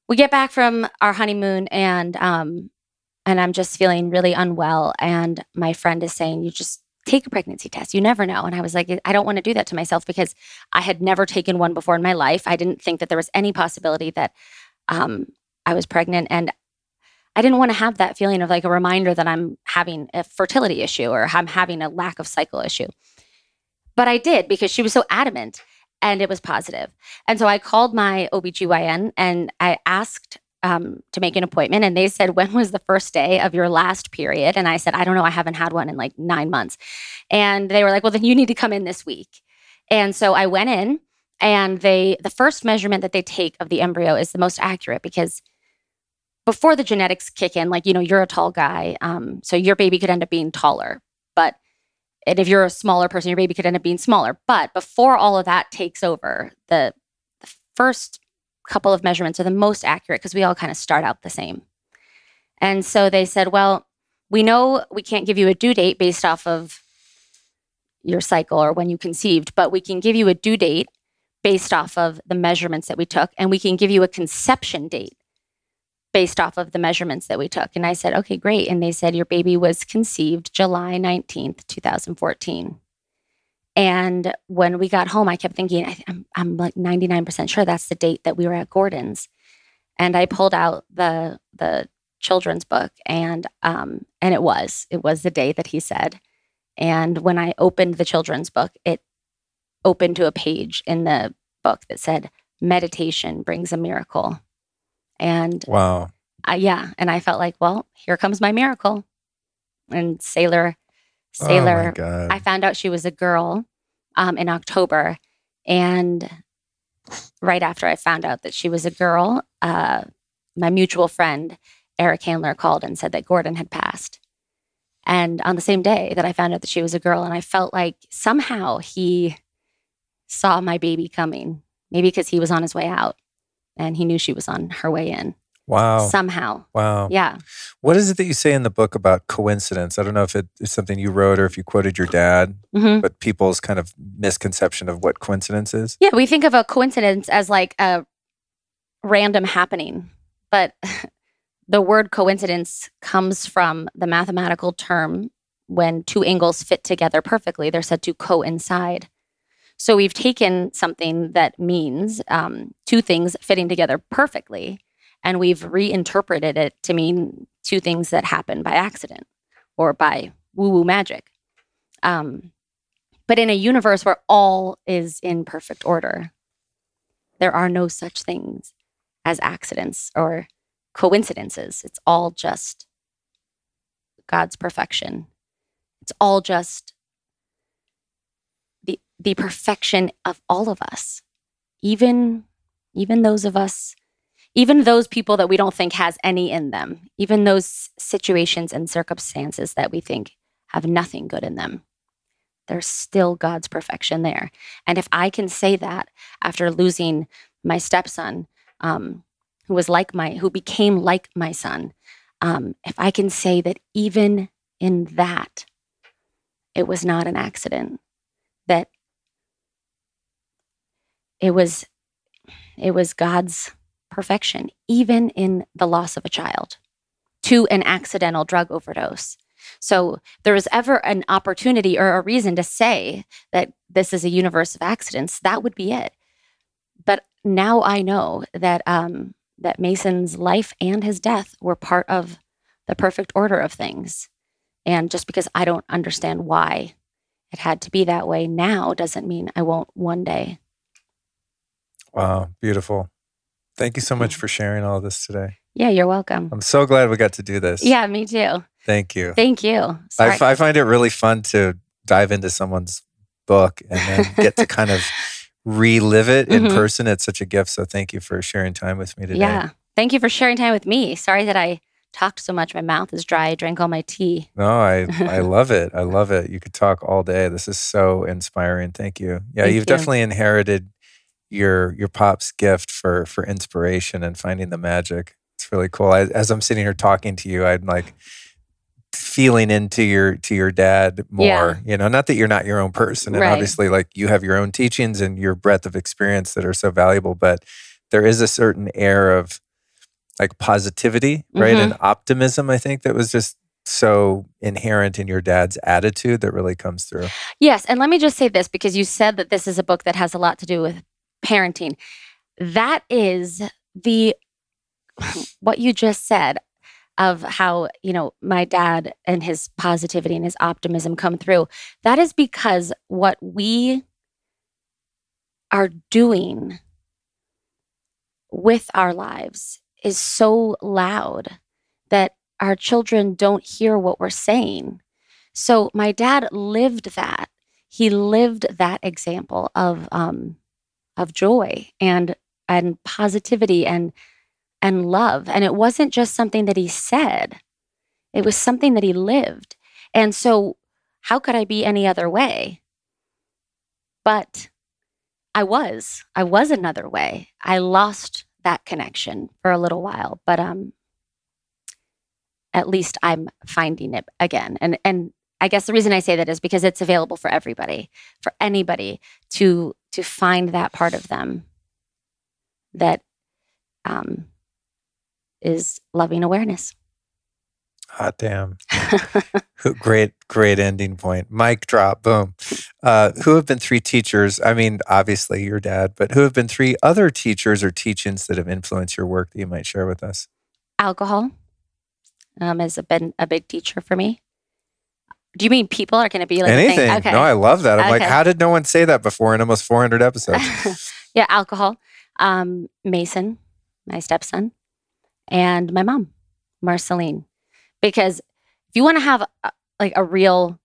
we get back from our honeymoon, and I'm just feeling really unwell. And my friend is saying, you just take a pregnancy test. You never know. And I was like, I don't want to do that to myself because I had never taken one before in my life. I didn't think that there was any possibility that I was pregnant. And I didn't want to have that feeling of like a reminder that I'm having a fertility issue or I'm having a lack of cycle issue. But I did because she was so adamant, and it was positive. And so I called my OBGYN and I asked to make an appointment, and they said, when was the first day of your last period? And I said, I don't know. I haven't had one in like 9 months. And they were like, well, then you need to come in this week. And so I went in, and the first measurement that they take of the embryo is the most accurate because before the genetics kick in, like, you're a tall guy. So your baby could end up being taller, and if you're a smaller person, your baby could end up being smaller. But before all of that takes over, the first couple of measurements are the most accurate because we all kind of start out the same. And so they said, well, we know we can't give you a due date based off of your cycle or when you conceived, but we can give you a due date based off of the measurements that we took, and we can give you a conception date based off of the measurements that we took. And I said, okay, great. And they said, your baby was conceived July 19th, 2014. And when we got home, I kept thinking, I'm like 99% sure that's the date that we were at Gordon's. And I pulled out the children's book, and it was the day that he said. And when I opened the children's book, it opened to a page in the book that said, "Meditation brings a miracle." And wow. And I felt like, well, here comes my miracle. And Sailor, Oh my God. I found out she was a girl in October. And right after I found out that she was a girl, my mutual friend, Eric Handler, called and said that Gordon had passed. And on the same day that I found out that she was a girl, and I felt like somehow he saw my baby coming, maybe because he was on his way out and he knew she was on her way in. Wow. Somehow. Wow. Yeah. What is it that you say in the book about coincidence? I don't know if it is something you wrote or if you quoted your dad, but people's kind of misconception of what coincidence is. Yeah, we think of a coincidence as like a random happening, but the word coincidence comes from the mathematical term when two angles fit together perfectly, they're said to coincide. So we've taken something that means two things fitting together perfectly, and we've reinterpreted it to mean two things that happen by accident or by woo-woo magic. But in a universe where all is in perfect order, there are no such things as accidents or coincidences. It's all just God's perfection. It's all just the perfection of all of us, even those of us, even those people that we don't think has any in them, even those situations and circumstances that we think have nothing good in them. There's still God's perfection there. And if I can say that after losing my stepson, who became like my son, if I can say that even in that, it was not an accident, that it was God's perfection, even in the loss of a child to an accidental drug overdose. So there was ever an opportunity or a reason to say that this is a universe of accidents, that would be it. But now I know that that Mason's life and his death were part of the perfect order of things. And just because I don't understand why it had to be that way now doesn't mean I won't one day. Wow, beautiful. Thank you so much for sharing all this today. Yeah, you're welcome. I'm so glad we got to do this. Yeah, me too. Thank you. Thank you. I find it really fun to dive into someone's book and then get to kind of relive it in person. It's such a gift. So thank you for sharing time with me today. Yeah. Thank you for sharing time with me. Sorry that I talked so much. My mouth is dry. I drank all my tea. No, I love it. I love it. You could talk all day. This is so inspiring. Thank you. Yeah, you've definitely inherited your pop's gift for inspiration and finding the magic. It's really cool. As I'm sitting here talking to you, I'm like feeling into your dad more. You know, not that you're not your own person, and obviously, like, you have your own teachings and your breadth of experience that are so valuable. But there is a certain air of like positivity, right, and optimism. I think that was just so inherent in your dad's attitude that really comes through. Yes, and let me just say this, because you said that this is a book that has a lot to do with parenting. That is what you just said of how, my dad and his positivity and his optimism come through. That is because what we are doing with our lives is so loud that our children don't hear what we're saying. So my dad lived that. He lived that example of joy and positivity and love. And it wasn't just something that he said. It was something that he lived. And so how could I be any other way? But I was another way. I lost that connection for a little while, but at least I'm finding it again. And I guess the reason I say that is because it's available for everybody, for anybody to find that part of them that is loving awareness. Hot damn. Great ending point. Mic drop, boom. Who have been three teachers, I mean, obviously your dad, but who have been three other teachers or teachings that have influenced your work that you might share with us? Alcohol, has been a big teacher for me. Do you mean people are going to be like anything? Okay. No, I love that. I'm like, Okay. how did no one say that before in almost 400 episodes? Yeah, alcohol. Mason, my stepson, and my mom, Marceline. Because if you want to have a real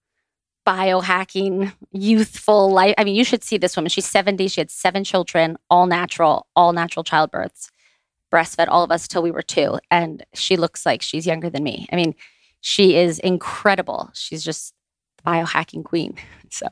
biohacking, youthful life, I mean, you should see this woman. She's 70. She had 7 children, all natural childbirths, breastfed all of us till we were 2. And she looks like she's younger than me. I mean, she is incredible. She's just the biohacking queen. So,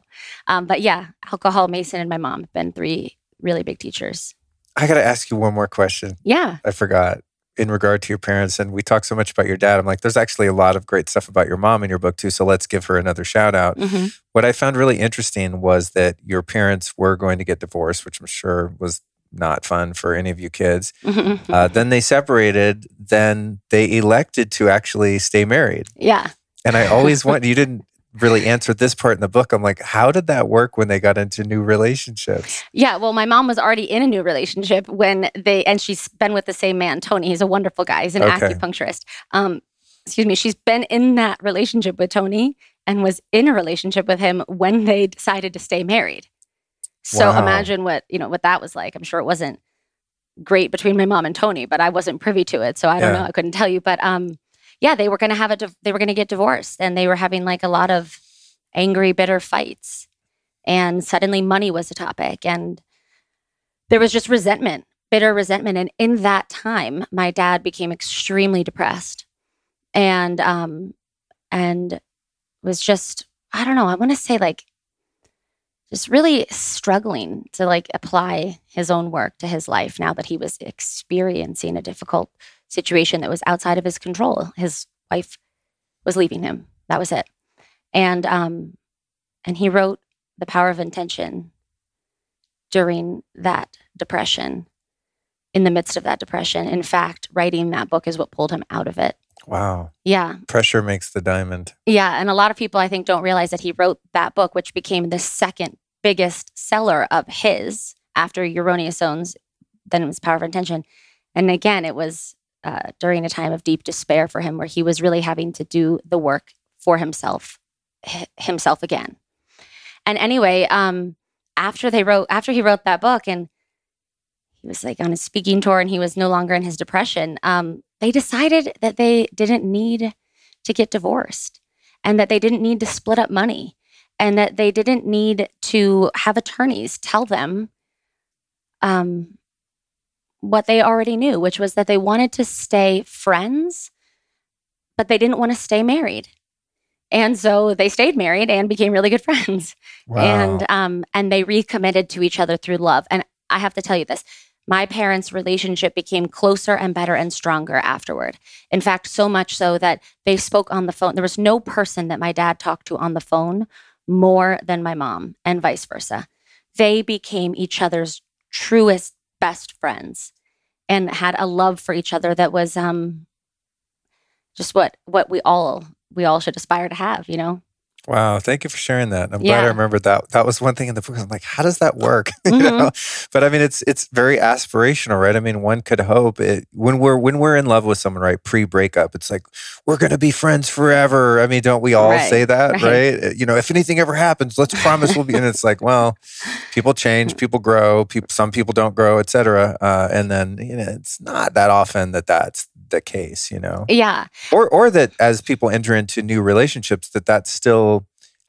but yeah, alcohol, Mason, and my mom have been 3 really big teachers. I got to ask you one more question. Yeah. I forgot in regard to your parents. And we talk so much about your dad. I'm like, there's actually a lot of great stuff about your mom in your book too. So let's give her another shout out. Mm-hmm. What I found really interesting was that your parents were going to get divorced, which I'm sure was not fun for any of you kids. Mm-hmm. Then they separated. Then they elected to actually stay married. Yeah. And I always want, you didn't really answer this part in the book. I'm like, how did that work when they got into new relationships? Yeah. Well, my mom was already in a new relationship and she's been with the same man, Tony. He's a wonderful guy. He's an acupuncturist. She's been in that relationship with Tony and was in a relationship with him when they decided to stay married. So imagine what that was like. I'm sure it wasn't great between my mom and Tony, but I wasn't privy to it. So I don't know. I couldn't tell you. But yeah, they were going to they were going to get divorced, and they were having like a lot of angry, bitter fights. And suddenly money was a topic, and there was just resentment, bitter resentment. And in that time, my dad became extremely depressed and was just, I don't know, I want to say like just really struggling to like apply his own work to his life now that he was experiencing a difficult situation that was outside of his control. His wife was leaving him. That was it. And he wrote The Power of Intention during that depression, in the midst of that depression. In fact, writing that book is what pulled him out of it. Wow. Yeah. Pressure makes the diamond. Yeah. And a lot of people, I think, don't realize that he wrote that book, which became the second biggest seller of his after Your Erroneous Zones. Then it was Power of Intention. And again, it was during a time of deep despair for him, where he was really having to do the work for himself again. And anyway, after he wrote that book, and he was like on a speaking tour, and he was no longer in his depression, they decided that they didn't need to get divorced, and that they didn't need to split up money, and that they didn't need to have attorneys tell them what they already knew, which was that they wanted to stay friends, but they didn't want to stay married. And so they stayed married and became really good friends. Wow. And they recommitted to each other through love. And I have to tell you this, my parents' relationship became closer and better and stronger afterward. In fact, so much so that they spoke on the phone. There was no person that my dad talked to on the phone more than my mom, and vice versa. They became each other's truest, best friends, and had a love for each other that was just what we all should aspire to have, you know? Wow. Thank you for sharing that. I'm glad I remembered that. That was one thing in the book. I'm like, how does that work? Mm-hmm. You know? But I mean, it's very aspirational, right? I mean, one could hope when we're in love with someone, right? Pre-breakup, it's like, we're going to be friends forever. I mean, don't we all say that, right? You know, if anything ever happens, let's promise we'll be. And it's like, well, people change, people grow, some people don't grow, et cetera. And then, you know, it's not that often that's the case, you know? Yeah. Or that as people enter into new relationships, that's still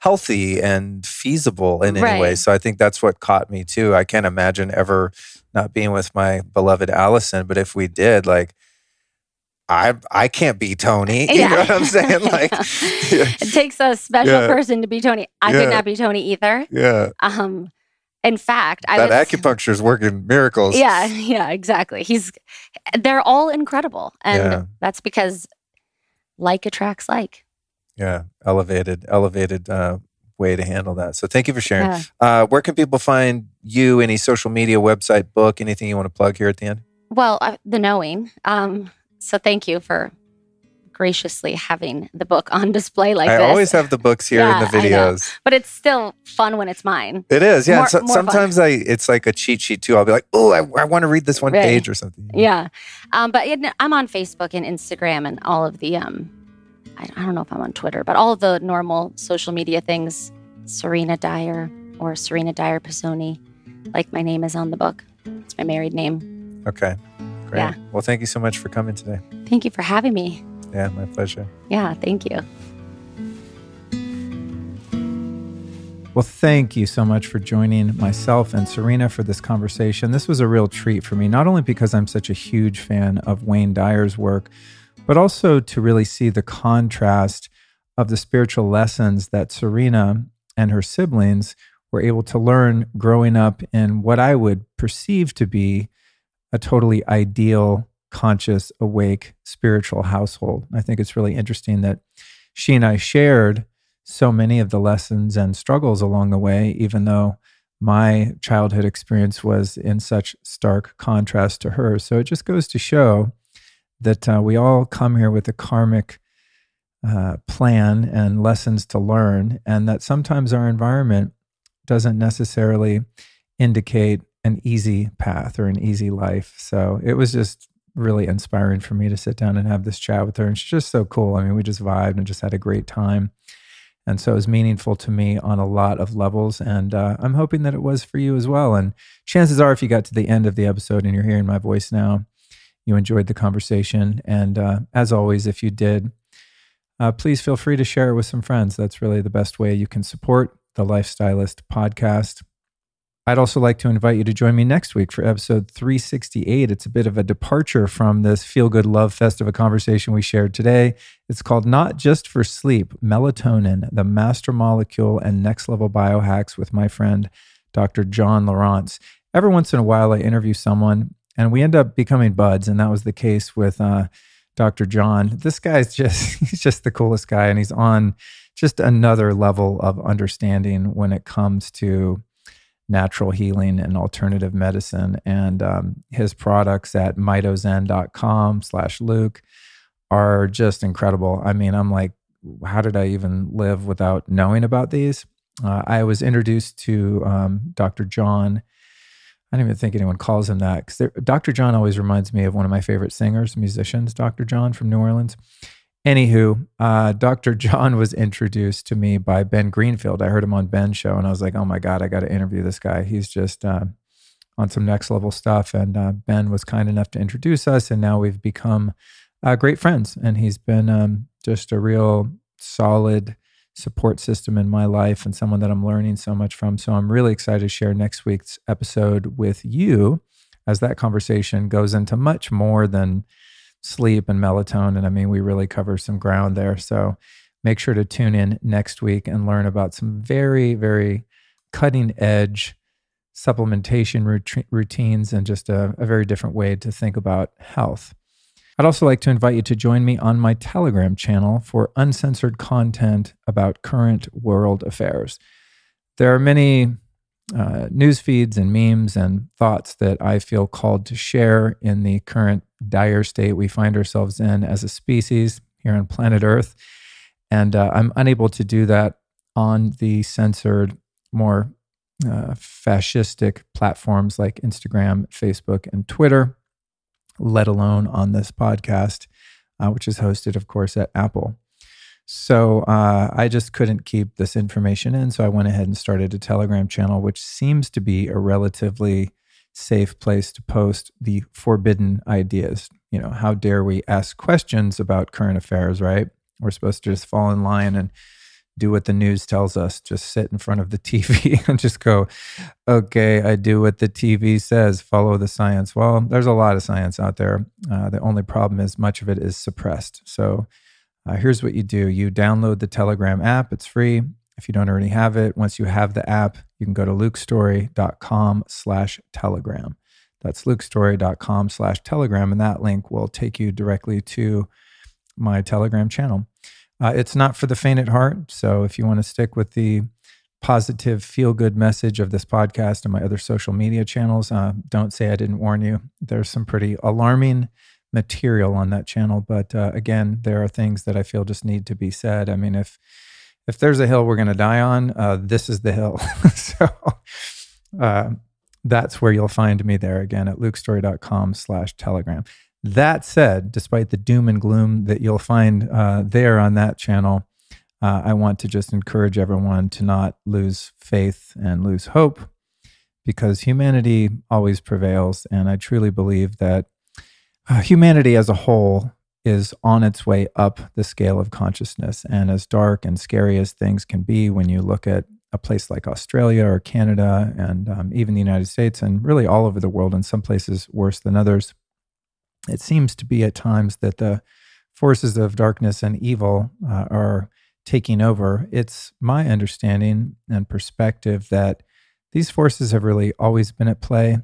healthy and feasible in any way. So I think that's what caught me too. I can't imagine ever not being with my beloved Allison, but if we did, like, I can't be Tony. You know what I'm saying? Like, it takes a special person to be Tony. I could not be Tony either. Yeah. In fact, acupuncture is working miracles. Yeah, exactly. They're all incredible. And that's because like attracts like. Yeah. Elevated way to handle that. So thank you for sharing. Yeah. Where can people find you? Any social media, website, book, anything you want to plug here at the end? Well, the knowing. So thank you for graciously having the book on display like this. I always have the books here in the videos. But it's still fun when it's mine. It is, yeah. More sometimes it's like a cheat sheet too. I'll be like, oh, I want to read this one page or something. Yeah. But I'm on Facebook and Instagram and all of the I don't know if I'm on Twitter, but all of the normal social media things, Serena Dyer or Serena Dyer Pisoni, like my name is on the book. It's my married name. Okay, great. Yeah. Well, thank you so much for coming today. Thank you for having me. Yeah, my pleasure. Yeah, thank you. Well, thank you so much for joining myself and Serena for this conversation. This was a real treat for me, not only because I'm such a huge fan of Wayne Dyer's work, but also to really see the contrast of the spiritual lessons that Serena and her siblings were able to learn growing up in what I would perceive to be a totally ideal, conscious, awake, spiritual household. I think it's really interesting that she and I shared so many of the lessons and struggles along the way, even though my childhood experience was in such stark contrast to hers. So it just goes to show that we all come here with a karmic plan and lessons to learn, and that sometimes our environment doesn't necessarily indicate an easy path or an easy life. So it was just really inspiring for me to sit down and have this chat with her. And she's just so cool. I mean, we just vibed and just had a great time. And so it was meaningful to me on a lot of levels. And I'm hoping that it was for you as well. And chances are, if you got to the end of the episode and you're hearing my voice now, you enjoyed the conversation. And as always, if you did, please feel free to share it with some friends. That's really the best way you can support the Lifestylist podcast. I'd also like to invite you to join me next week for episode 368. It's a bit of a departure from this feel-good love fest of a conversation we shared today. It's called Not Just for Sleep, Melatonin, the Master Molecule and Next Level Biohacks with my friend, Dr. John Lawrence. Every once in a while, I interview someone and we end up becoming buds. And that was the case with Dr. John. This guy's he's just the coolest guy. And he's on just another level of understanding when it comes to natural healing and alternative medicine. And his products at mitozen.com/Luke are just incredible. I mean, I'm like, how did I even live without knowing about these? I was introduced to Dr. John. I don't even think anyone calls him that, because Dr. John always reminds me of one of my favorite singers, musicians, Dr. John from New Orleans. Anywho, Dr. John was introduced to me by Ben Greenfield. I heard him on Ben's show and I was like, oh my God, I got to interview this guy. He's just on some next level stuff. And Ben was kind enough to introduce us, and now we've become great friends. And he's been just a real solid support system in my life and someone that I'm learning so much from. So I'm really excited to share next week's episode with you, as that conversation goes into much more than sleep and melatonin. I mean, we really cover some ground there. So make sure to tune in next week and learn about some very, very cutting edge supplementation routines and just a very different way to think about health. I'd also like to invite you to join me on my Telegram channel for uncensored content about current world affairs. There are many news feeds and memes and thoughts that I feel called to share in the current dire state we find ourselves in as a species here on planet Earth. And I'm unable to do that on the censored, more fascistic platforms like Instagram, Facebook, and Twitter, let alone on this podcast, which is hosted, of course, at Apple. So I just couldn't keep this information in. So I went ahead and started a Telegram channel, which seems to be a relatively safe place to post the forbidden ideas. You know, how dare we ask questions about current affairs, right? We're supposed to just fall in line and do what the news tells us. Just sit in front of the TV and just go, okay, I do what the TV says, follow the science. Well, there's a lot of science out there. The only problem is much of it is suppressed. So here's what you do. You download the Telegram app. It's free. If you don't already have it, once you have the app, you can go to lukestory.com/telegram. That's lukestory.com/telegram. And that link will take you directly to my Telegram channel. It's not for the faint at heart. So if you want to stick with the positive, feel-good message of this podcast and my other social media channels, don't say I didn't warn you. There's some pretty alarming material on that channel. But again, there are things that I feel just need to be said. I mean, if there's a hill we're going to die on, this is the hill. So that's where you'll find me there again at lukestory.com/telegram. That said, despite the doom and gloom that you'll find there on that channel, I want to just encourage everyone to not lose faith and lose hope, because humanity always prevails. And I truly believe that humanity as a whole is on its way up the scale of consciousness. And as dark and scary as things can be when you look at a place like Australia or Canada and even the United States and really all over the world, in some places worse than others, it seems to be at times that the forces of darkness and evil are taking over. It's my understanding and perspective that these forces have really always been at play.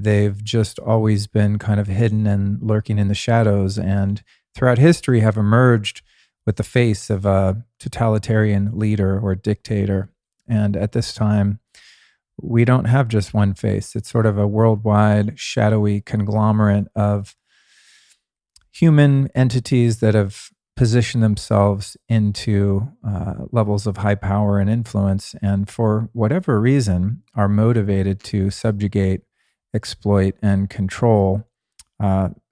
They've just always been kind of hidden and lurking in the shadows, and throughout history have emerged with the face of a totalitarian leader or dictator. And at this time, we don't have just one face. It's sort of a worldwide, shadowy conglomerate of human entities that have positioned themselves into levels of high power and influence, and for whatever reason are motivated to subjugate, exploit, and control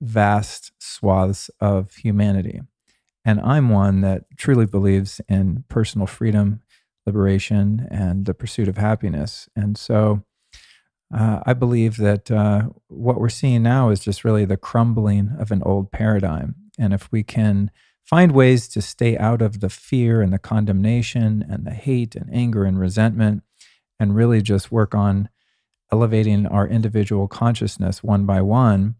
vast swaths of humanity. And I'm one that truly believes in personal freedom, liberation, and the pursuit of happiness. And so I believe that what we're seeing now is just really the crumbling of an old paradigm. And if we can find ways to stay out of the fear and the condemnation and the hate and anger and resentment, and really just work on elevating our individual consciousness one by one,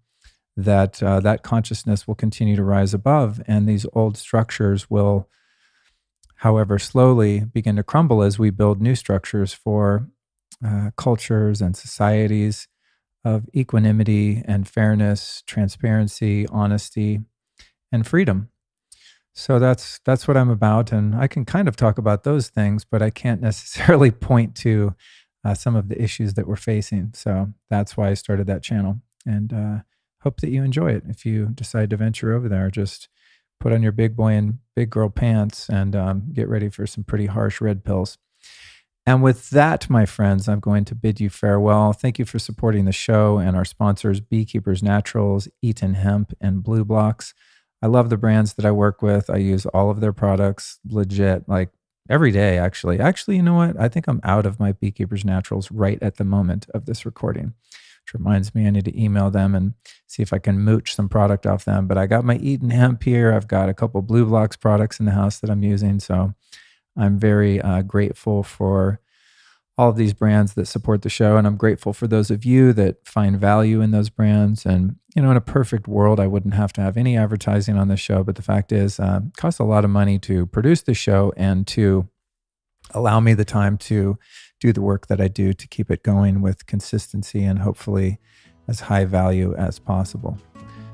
that consciousness will continue to rise above, and these old structures will, however slowly, begin to crumble as we build new structures for cultures and societies of equanimity and fairness, transparency, honesty, and freedom. So that's what I'm about, and I can kind of talk about those things, but I can't necessarily point to some of the issues that we're facing. So that's why I started that channel, and hope that you enjoy it. If you decide to venture over there, just put on your big boy and big girl pants and get ready for some pretty harsh red pills. And with that, my friends, I'm going to bid you farewell. Thank you for supporting the show and our sponsors, Beekeepers Naturals, Eaton Hemp, and Blue Blocks. I love the brands that I work with. I use all of their products legit, like every day, actually. Actually, you know what? I think I'm out of my Beekeepers Naturals right at the moment of this recording, which reminds me I need to email them and see if I can mooch some product off them. But I got my Eaton Hemp here. I've got a couple Blue Blocks products in the house that I'm using. So I'm very grateful for all of these brands that support the show. And I'm grateful for those of you that find value in those brands. And, you know, in a perfect world, I wouldn't have to have any advertising on the show. But the fact is, it costs a lot of money to produce the show and to allow me the time to do the work that I do to keep it going with consistency and hopefully as high value as possible.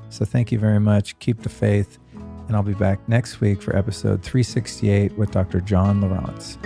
So thank you very much. Keep the faith. And I'll be back next week for episode 368 with Dr. John Lawrence.